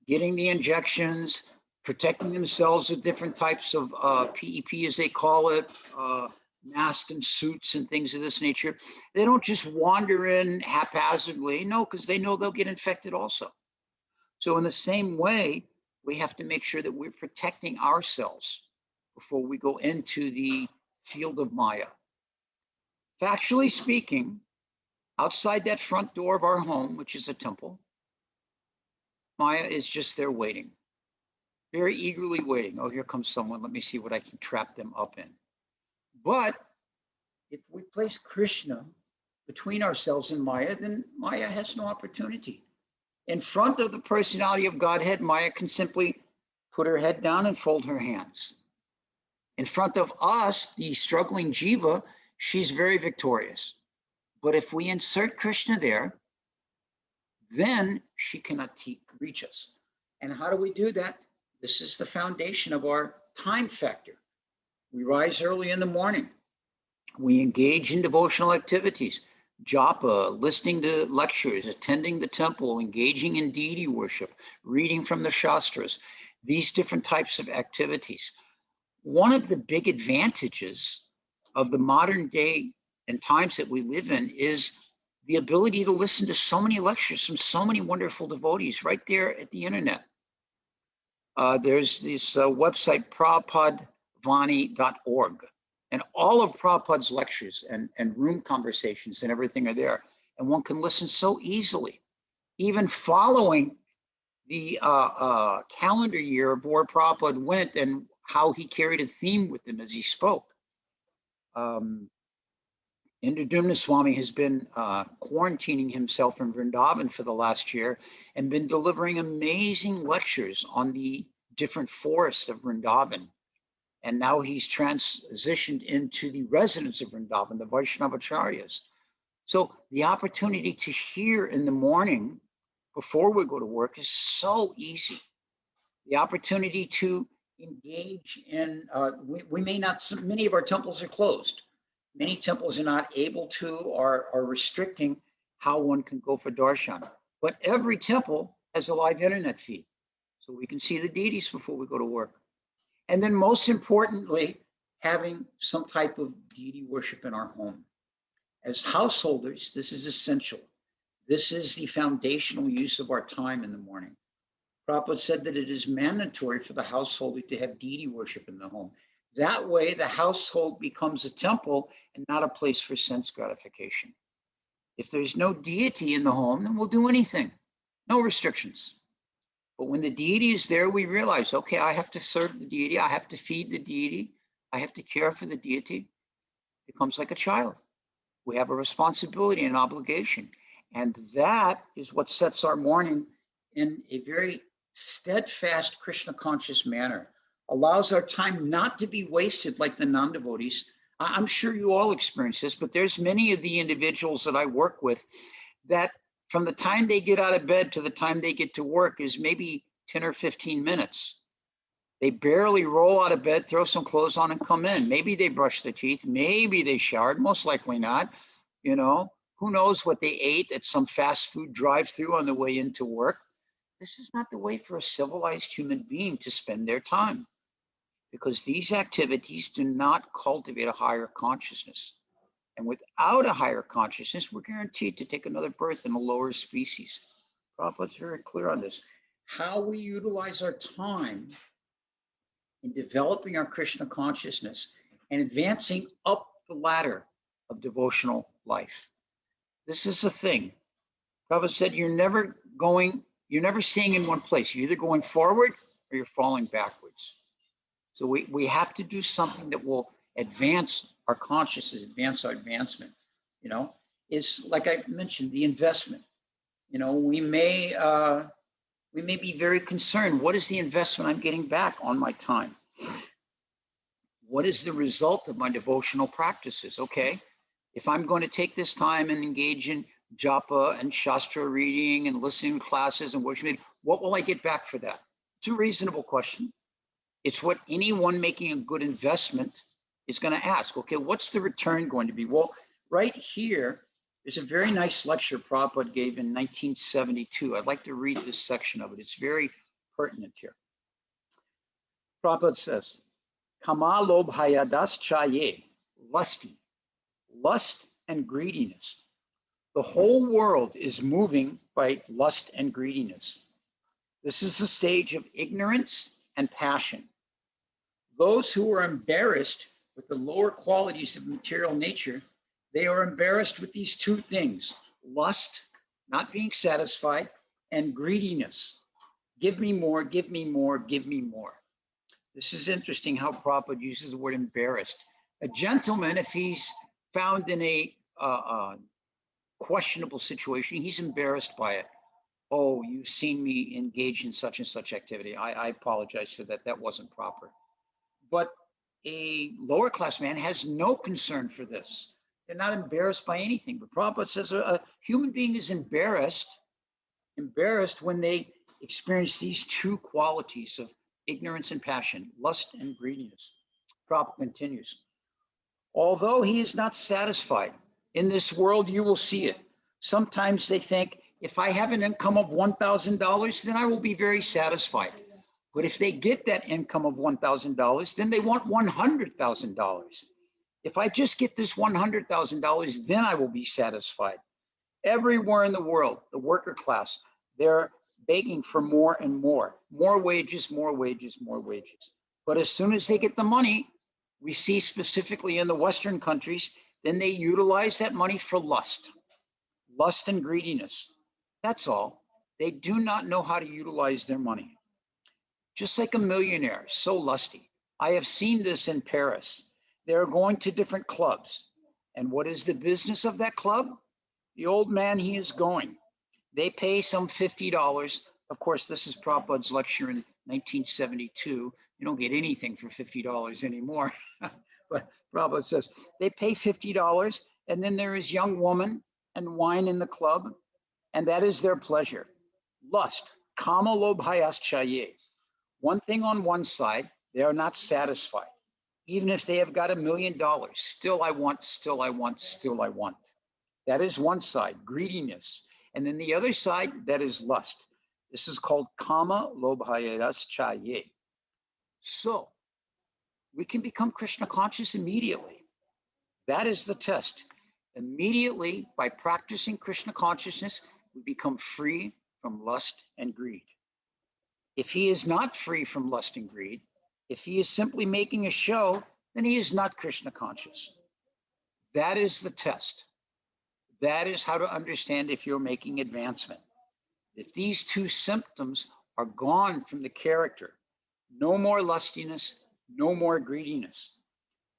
getting the injections, protecting themselves with different types of PEP, as they call it, masks and suits and things of this nature. They don't just wander in haphazardly, no, because they know they'll get infected also. So in the same way, we have to make sure that we're protecting ourselves before we go into the field of Maya. Factually speaking, outside that front door of our home, which is a temple, Maya is just there waiting, very eagerly waiting. Oh, here comes someone. Let me see what I can trap them up in. But if we place Krishna between ourselves and Maya, then Maya has no opportunity. In front of the personality of Godhead, Maya can simply put her head down and fold her hands. In front of us, the struggling jiva, she's very victorious. But if we insert Krishna there, then she cannot reach us. And how do we do that? This is the foundation of our time factor. We rise early in the morning. We engage in devotional activities, japa, listening to lectures, attending the temple, engaging in deity worship, reading from the Shastras, these different types of activities. One of the big advantages of the modern day and times that we live in is the ability to listen to so many lectures from so many wonderful devotees right there at the internet. There's this website, prabhupadvani.org, and all of Prabhupada's lectures and room conversations and everything are there. And one can listen so easily, even following the calendar year of where Prabhupada went and how he carried a theme with him as he spoke. Indradumna Swami has been quarantining himself in Vrindavan for the last year and been delivering amazing lectures on the different forests of Vrindavan. And now he's transitioned into the residents of Vrindavan, the Vaishnavacharyas. So the opportunity to hear in the morning before we go to work is so easy. The opportunity to engage in, we may not, many of our temples are closed. Many temples are not able to or are restricting how one can go for darshan. But every temple has a live internet feed, so we can see the deities before we go to work. And then most importantly, having some type of deity worship in our home. As householders, this is essential. This is the foundational use of our time in the morning. Prabhupada said that it is mandatory for the householder to have deity worship in the home. That way, the household becomes a temple and not a place for sense gratification. If there's no deity in the home, then we'll do anything, no restrictions. But when the deity is there, we realize, okay, I have to serve the deity, I have to feed the deity, I have to care for the deity. It becomes like a child. We have a responsibility and obligation. And that is what sets our morning in a very steadfast Krishna conscious manner, allows our time not to be wasted like the non-devotees. I'm sure you all experience this, but there's many of the individuals that I work with that from the time they get out of bed to the time they get to work is maybe 10 or 15 minutes. They barely roll out of bed, throw some clothes on and come in. Maybe they brush their teeth, maybe they showered, most likely not. You know, who knows what they ate at some fast food drive-through on the way into work. This is not the way for a civilized human being to spend their time, because these activities do not cultivate a higher consciousness. And without a higher consciousness, we're guaranteed to take another birth in a lower species. Prabhupada's very clear on this. How we utilize our time in developing our Krishna consciousness and advancing up the ladder of devotional life. This is the thing. Prabhupada said, you're never staying in one place. You're either going forward or you're falling backwards. So we have to do something that will advance our consciousness, advance our advancement. You know, it's like I mentioned, the investment. You know, we may be very concerned. What is the investment I'm getting back on my time? What is the result of my devotional practices? Okay, if I'm going to take this time and engage in japa and shastra reading and listening to classes and worship, what will I get back for that? It's a reasonable question. It's what anyone making a good investment is going to ask. Okay, what's the return going to be? Well, right here, there's a very nice lecture Prabhupada gave in 1972. I'd like to read this section of it. It's very pertinent here. Prabhupada says, Kama lobhayadas chaye, lusty, lust and greediness. The whole world is moving by lust and greediness. This is the stage of ignorance and passion. Those who are embarrassed with the lower qualities of material nature, they are embarrassed with these two things: lust, not being satisfied, and greediness. Give me more, give me more, give me more. This is interesting how Prabhupada uses the word embarrassed. A gentleman, if he's found in a questionable situation, he's embarrassed by it. Oh, you've seen me engage in such and such activity. I apologize for that. That wasn't proper. But a lower class man has no concern for this. They're not embarrassed by anything. But Prabhupada says a human being is embarrassed when they experience these two qualities of ignorance and passion, lust and greediness. Prabhupada continues. Although he is not satisfied, in this world you will see it. Sometimes they think, if I have an income of $1,000, then I will be very satisfied. But if they get that income of $1,000, then they want $100,000. If I just get this $100,000, then I will be satisfied. Everywhere in the world, the worker class, they're begging for more and more wages, more wages, more wages. But as soon as they get the money, we see specifically in the Western countries, then they utilize that money for lust and greediness. That's all. They do not know how to utilize their money. Just like a millionaire, so lusty. I have seen this in Paris. They're going to different clubs. And what is the business of that club? The old man, he is going. They pay some $50. Of course, this is Prabhupada's lecture in 1972. You don't get anything for $50 anymore. But Prabhupada says, they pay $50, and then there is young woman and wine in the club, and that is their pleasure. Lust, kama lobhayas chaye. One thing on one side, they are not satisfied. Even if they have got $1 million, still I want, still I want, still I want. That is one side, greediness. And then the other side, that is lust. This is called kama lobhayaras chaye. So we can become Krishna conscious immediately. That is the test. Immediately, by practicing Krishna consciousness, we become free from lust and greed. If he is not free from lust and greed, if he is simply making a show, then he is not Krishna conscious. That is the test. That is how to understand if you're making advancement. If these two symptoms are gone from the character, no more lustiness, no more greediness,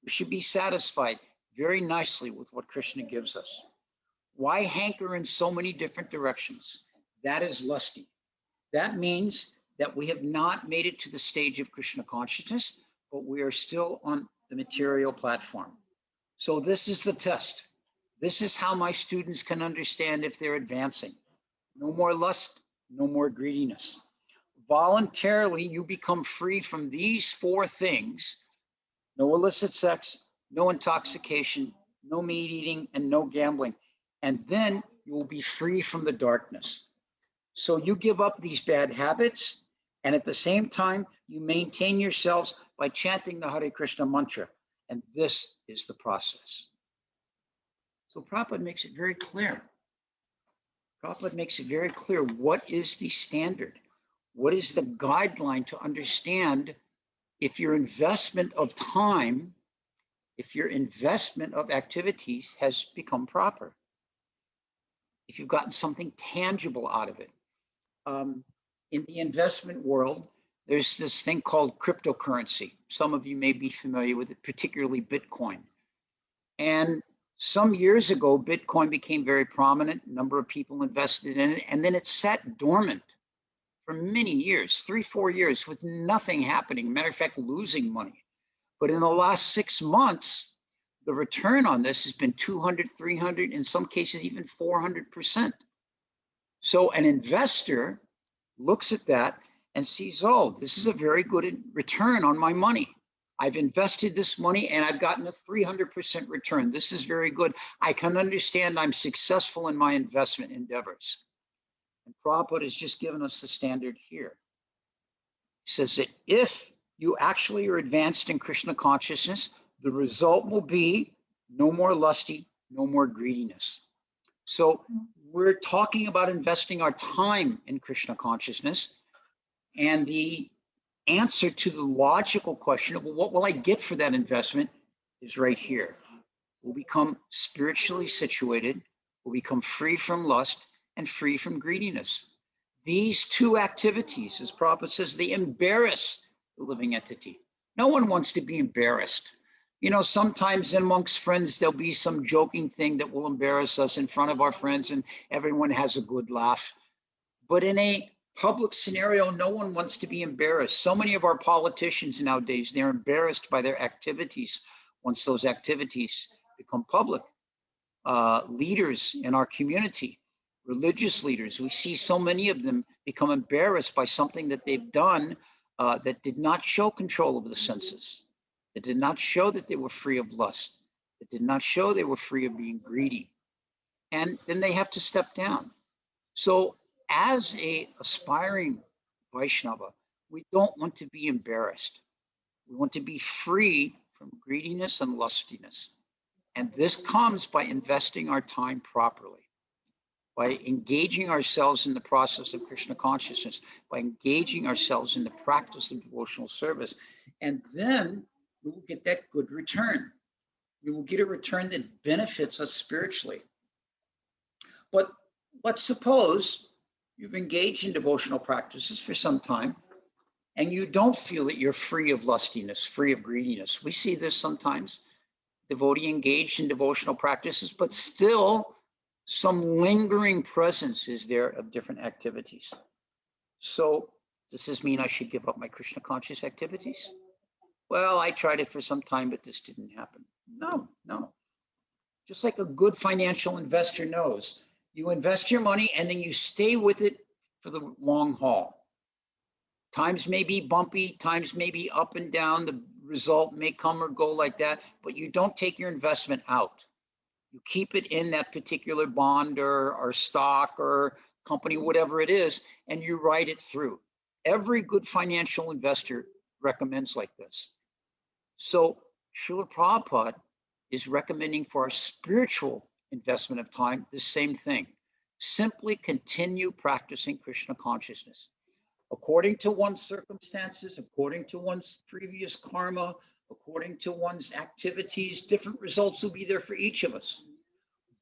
we should be satisfied very nicely with what Krishna gives us. Why hanker in so many different directions? That is lusty. That means that we have not made it to the stage of Krishna consciousness, but we are still on the material platform. So this is the test. This is how my students can understand if they're advancing. No more lust, no more greediness. Voluntarily, you become free from these four things: no illicit sex, no intoxication, no meat eating, and no gambling. And then you will be free from the darkness. So you give up these bad habits, and at the same time, you maintain yourselves by chanting the Hare Krishna mantra. And this is the process. So Prabhupada makes it very clear. Prabhupada makes it very clear what is the standard, what is the guideline to understand if your investment of time, if your investment of activities has become proper, if you've gotten something tangible out of it. In the investment world, there's this thing called cryptocurrency. Some of you may be familiar with it, particularly Bitcoin. And some years ago, Bitcoin became very prominent. A number of people invested in it, and then it sat dormant for many years, 3-4 years, with nothing happening. Matter of fact, losing money. But in the last 6 months, the return on this has been 200, 300, in some cases, even 400%. So an investor looks at that and sees, oh, this is a very good return on my money. I've invested this money and I've gotten a 300% return. This is very good. I can understand I'm successful in my investment endeavors. And Prabhupada has just given us the standard here. He says that if you actually are advanced in Krishna consciousness, the result will be no more lusty, no more greediness. So we're talking about investing our time in Krishna consciousness, and the answer to the logical question of, well, what will I get for that investment, is right here. We'll become spiritually situated, we'll become free from lust and free from greediness. These two activities, as Prabhupada says, they embarrass the living entity. No one wants to be embarrassed. You know, sometimes amongst friends, there'll be some joking thing that will embarrass us in front of our friends and everyone has a good laugh. But in a public scenario, no one wants to be embarrassed. So many of our politicians nowadays, they're embarrassed by their activities once those activities become public. Leaders in our community, religious leaders, we see so many of them become embarrassed by something that they've done that did not show control of the senses. That did not show that they were free of lust. That did not show they were free of being greedy. And then they have to step down. So as a aspiring Vaishnava, we don't want to be embarrassed. We want to be free from greediness and lustiness. And this comes by investing our time properly, by engaging ourselves in the process of Krishna consciousness, by engaging ourselves in the practice of devotional service. And then we will get that good return. We will get a return that benefits us spiritually. But let's suppose you've engaged in devotional practices for some time and you don't feel that you're free of lustiness, free of greediness. We see this sometimes. Devotee engaged in devotional practices, but still some lingering presence is there of different activities. So does this mean I should give up my Krishna conscious activities? Well, I tried it for some time, but this didn't happen. No. Just like a good financial investor knows, you invest your money and then you stay with it for the long haul. Times may be bumpy, times may be up and down, the result may come or go like that, but you don't take your investment out. You keep it in that particular bond or stock or company, whatever it is, and you ride it through. Every good financial investor recommends like this. So Srila Prabhupada is recommending for our spiritual investment of time the same thing. Simply continue practicing Krishna consciousness. According to one's circumstances, according to one's previous karma, according to one's activities, different results will be there for each of us.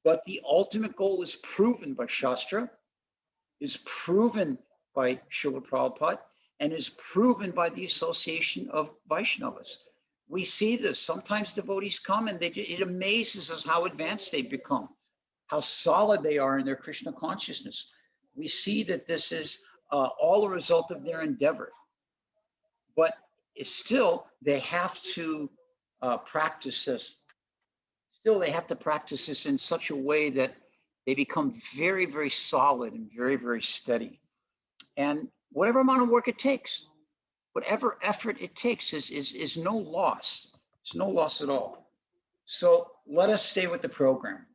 But the ultimate goal is proven by Shastra, is proven by Srila Prabhupada, and is proven by the association of Vaishnavas. We see this. Sometimes devotees come and it amazes us how advanced they've become, how solid they are in their Krishna consciousness. We see that this is all a result of their endeavor. But it's still, they have to practice this. Still, they have to practice this in such a way that they become very, very solid and very, very steady. And whatever amount of work it takes, whatever effort it takes is no loss. It's no loss at all. So let us stay with the program.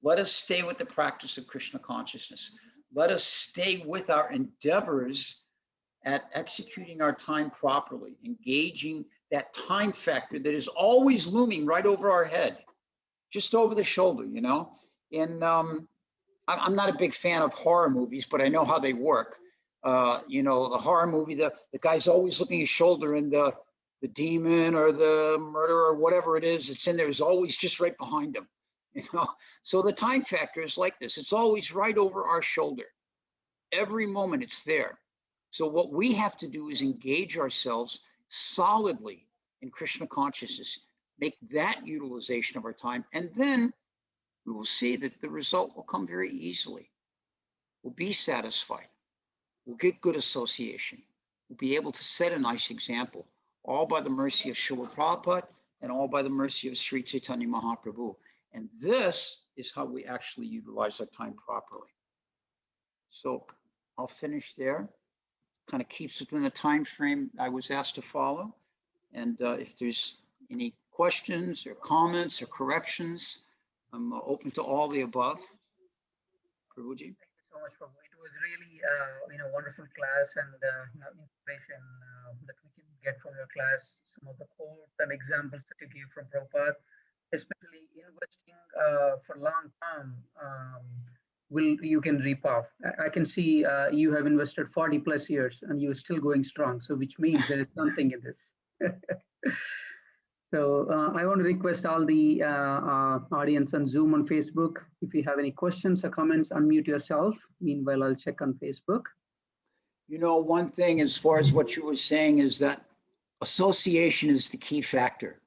Let us stay with the practice of Krishna consciousness. Let us stay with our endeavors at executing our time properly, engaging that time factor that is always looming right over our head, just over the shoulder, you know. And I'm not a big fan of horror movies, but I know how they work. You know, the horror movie, the guy's always looking his shoulder, and the demon or the murderer or whatever it is that's in there is always just right behind him. You know, so the time factor is like this. It's always right over our shoulder. Every moment it's there. So what we have to do is engage ourselves solidly in Krishna consciousness, make that utilization of our time, and then we will see that the result will come very easily. We'll be satisfied. We'll get good association. We'll be able to set a nice example, all by the mercy of Srila Prabhupada and all by the mercy of Sri Chaitanya Mahaprabhu. And this is how we actually utilize our time properly. So I'll finish there. Kind of keeps within the time frame I was asked to follow. And if there's any questions or comments or corrections, I'm open to all the above. Prabhuji. Thank you so much, Prabhu. It was really, wonderful class and inspiration that we can get from your class. Some of the quotes and examples that you gave from Prabhupada, especially investing for long term, you can reap off. I can see you have invested 40 plus years and you're still going strong. So which means there is something in this. So I want to request all the audience on Zoom and Facebook, if you have any questions or comments, unmute yourself. Meanwhile, I'll check on Facebook. You know, one thing as far as what you were saying is that association is the key factor.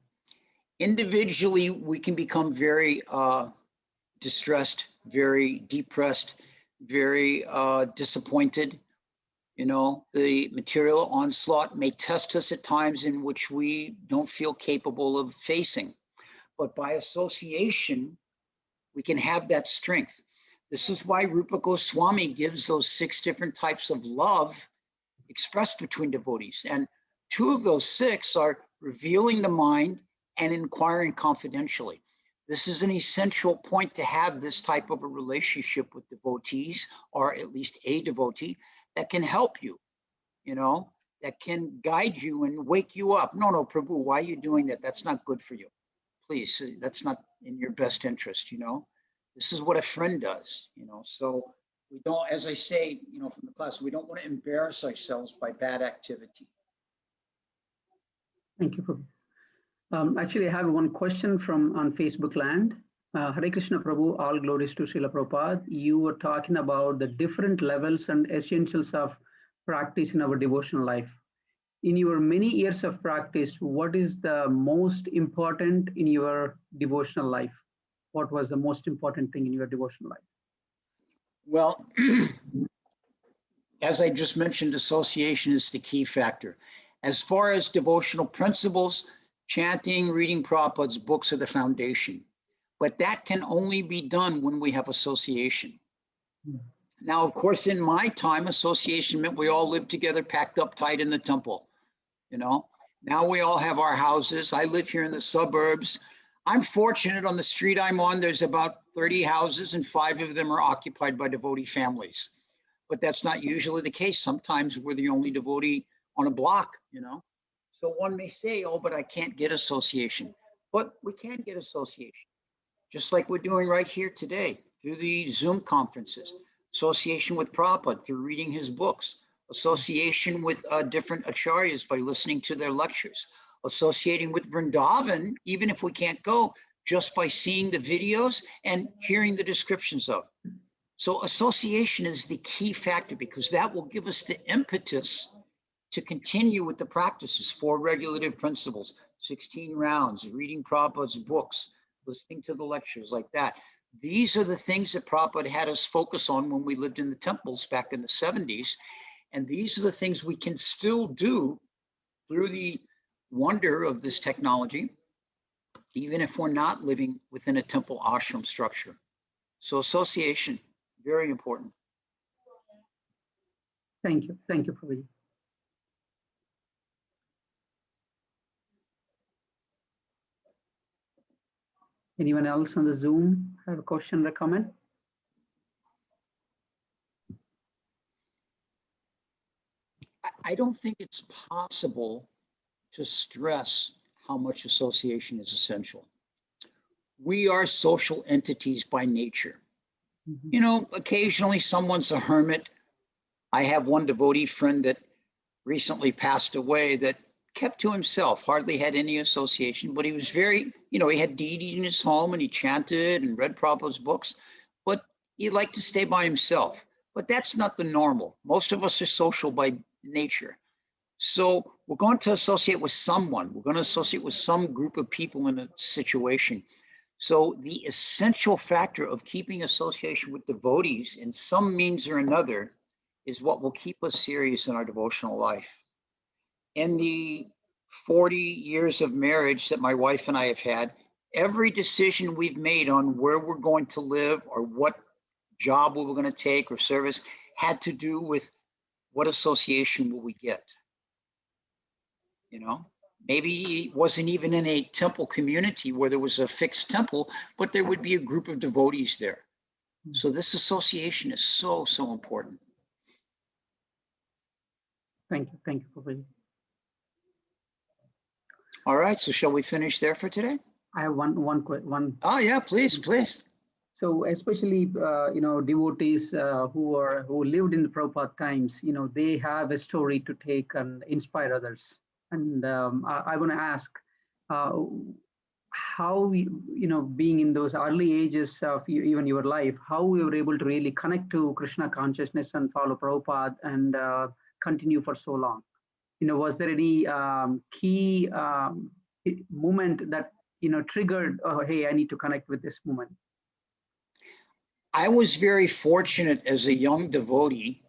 Individually, we can become very distressed, very depressed, very disappointed. You know, the material onslaught may test us at times in which we don't feel capable of facing. But by association, we can have that strength. This is why Rupa Goswami gives those 6 different types of love expressed between devotees. And 2 of those 6 are revealing the mind and inquiring confidentially. This is an essential point to have this type of a relationship with devotees, or at least a devotee, that can help you, you know, that can guide you and wake you up. No, Prabhu, why are you doing that? That's not good for you. Please, that's not in your best interest, you know. This is what a friend does, you know. So we don't, as I say, you know, from the class, we don't want to embarrass ourselves by bad activity. Thank you, Prabhu. Actually, I have one question from on Facebook land. Hare Krishna Prabhu, all glories to Srila Prabhupada. You were talking about the different levels and essentials of practice in our devotional life. In your many years of practice, what is the most important in your devotional life? What was the most important thing in your devotional life? Well, as I just mentioned, association is the key factor. As far as devotional principles, chanting, reading Prabhupada's books are the foundation. But that can only be done when we have association. Now, of course, in my time, association meant we all lived together, packed up tight in the temple. You know, now we all have our houses. I live here in the suburbs. I'm fortunate on the street I'm on, there's about 30 houses and 5 of them are occupied by devotee families. But that's not usually the case. Sometimes we're the only devotee on a block, you know. So one may say, oh, but I can't get association. But we can get association, just like we're doing right here today through the Zoom conferences, association with Prabhupada through reading his books, association with different acharyas by listening to their lectures, associating with Vrindavan, even if we can't go, just by seeing the videos and hearing the descriptions of. So association is the key factor because that will give us the impetus to continue with the practices, 4 regulative principles, 16 rounds, reading Prabhupada's books, listening to the lectures like that. These are the things that Prabhupada had us focus on when we lived in the temples back in the 70s. And these are the things we can still do through the wonder of this technology, even if we're not living within a temple ashram structure. So association, very important. Thank you, Prabhuji. Anyone else on the Zoom have a question or comment? I don't think it's possible to stress how much association is essential. We are social entities by nature. Mm-hmm. You know, occasionally someone's a hermit. I have one devotee friend that recently passed away that kept to himself, hardly had any association, but he was very, you know, he had deities in his home and he chanted and read Prabhupada's books, but he liked to stay by himself. But that's not the normal. Most of us are social by nature. So we're going to associate with someone. We're going to associate with some group of people in a situation. So the essential factor of keeping association with devotees in some means or another is what will keep us serious in our devotional life. In the 40 years of marriage that my wife and I have had, every decision we've made on where we're going to live or what job we were going to take or service had to do with what association will we get. You know, maybe it wasn't even in a temple community where there was a fixed temple, but there would be a group of devotees there. So this association is so, so important. Thank you, Prabhuji. All right, so shall we finish there for today? I have one. Oh yeah, please. So especially you know, devotees who lived in the Prabhupada times, you know, they have a story to take and inspire others. And I want to ask how you know, being in those early ages of even your life, how we were able to really connect to Krishna consciousness and follow Prabhupada and continue for so long. You know, was there any key moment that, you know, triggered, oh, hey, I need to connect with this moment? I was very fortunate as a young devotee.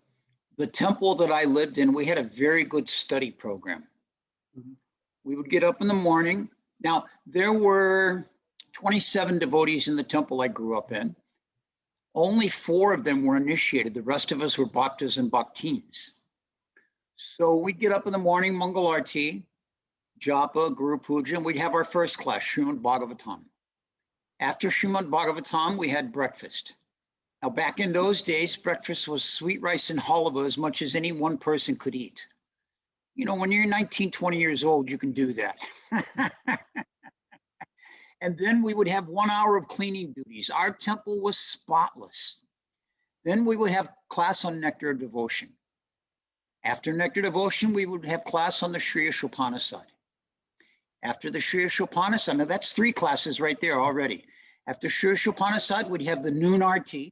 The temple that I lived in, we had a very good study program. Mm-hmm. We would get up in the morning. Now, there were 27 devotees in the temple I grew up in. Only 4 of them were initiated. The rest of us were bhaktas and bhaktins. So we'd get up in the morning, Mangal Arti, Japa, Guru Puja, and we'd have our first class, Srimad Bhagavatam. After Srimad Bhagavatam, we had breakfast. Now, back in those days, breakfast was sweet rice and halva as much as any one person could eat. You know, when you're 19, 20 years old, you can do that. And then we would have 1 hour of cleaning duties. Our temple was spotless. Then we would have class on Nectar of Devotion. After Nectar Devotion, we would have class on the Shriya Shopanasad. After the Shriya Shopanasad, now that's 3 classes right there already. After Shriya Shopanasad, we'd have the noon arti.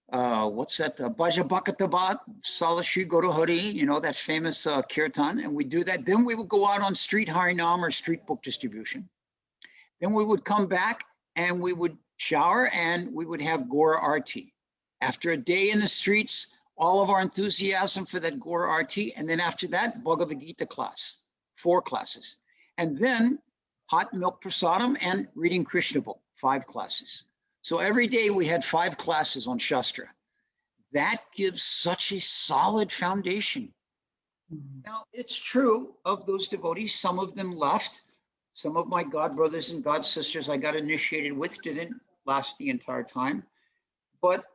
What's that? Bhaja Bhakatabat, Salashri Guru Hari, you know, that famous kirtan. And we do that. Then we would go out on street Harinam or street book distribution. Then we would come back and we would shower and we would have Gora Arti. After a day in the streets, all of our enthusiasm for that Gora Arti. And then after that, Bhagavad Gita class, 4 classes. And then hot milk prasadam and reading Krishna book, 5 classes. So every day we had 5 classes on Shastra. That gives such a solid foundation. Mm-hmm. Now, it's true of those devotees, some of them left, Some of my God brothers and God sisters I got initiated with didn't last the entire time. But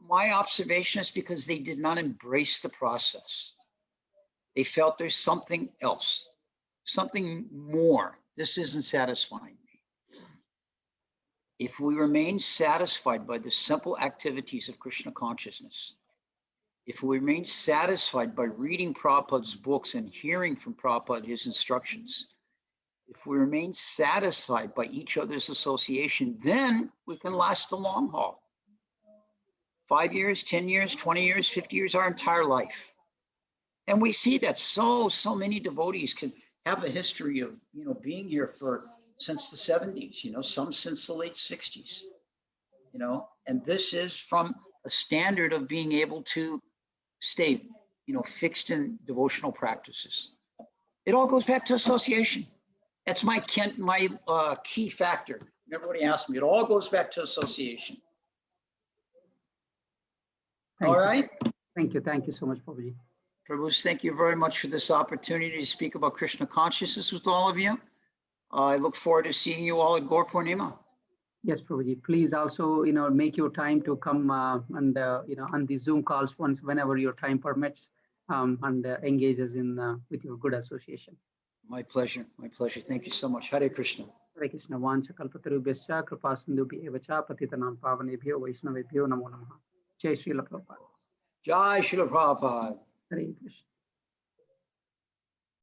my observation is because they did not embrace the process. They felt there's something else, something more. This isn't satisfying me. If we remain satisfied by the simple activities of Krishna consciousness, if we remain satisfied by reading Prabhupada's books and hearing from Prabhupada his instructions, if we remain satisfied by each other's association, then we can last the long haul. 5 years, 10 years, 20 years, 50 years, our entire life. And we see that so many devotees can have a history of, being here since the 70s, some since the late 60s, and this is from a standard of being able to stay, fixed in devotional practices. It all goes back to association. That's my key factor. Everybody asks me, it all goes back to association. All right. Thank you. Thank you so much, Prabhuji. Prabhus, thank you very much for this opportunity to speak about Krishna consciousness with all of you. I look forward to seeing you all at Gaur Purnima. Yes, Prabhuji. Please also, make your time to come and, on the Zoom calls whenever your time permits, and engage us with your good association. My pleasure. My pleasure. Thank you so much. Hare Krishna. Hare Krishna. Vancha kalpatarubhyascha kripa sindhubhyo evacha patitanam pavanebhyo vaishnavebhyo namo namaha. Jai Srila Prabhupada. Jai Srila Prabhupada. Hare Krishna.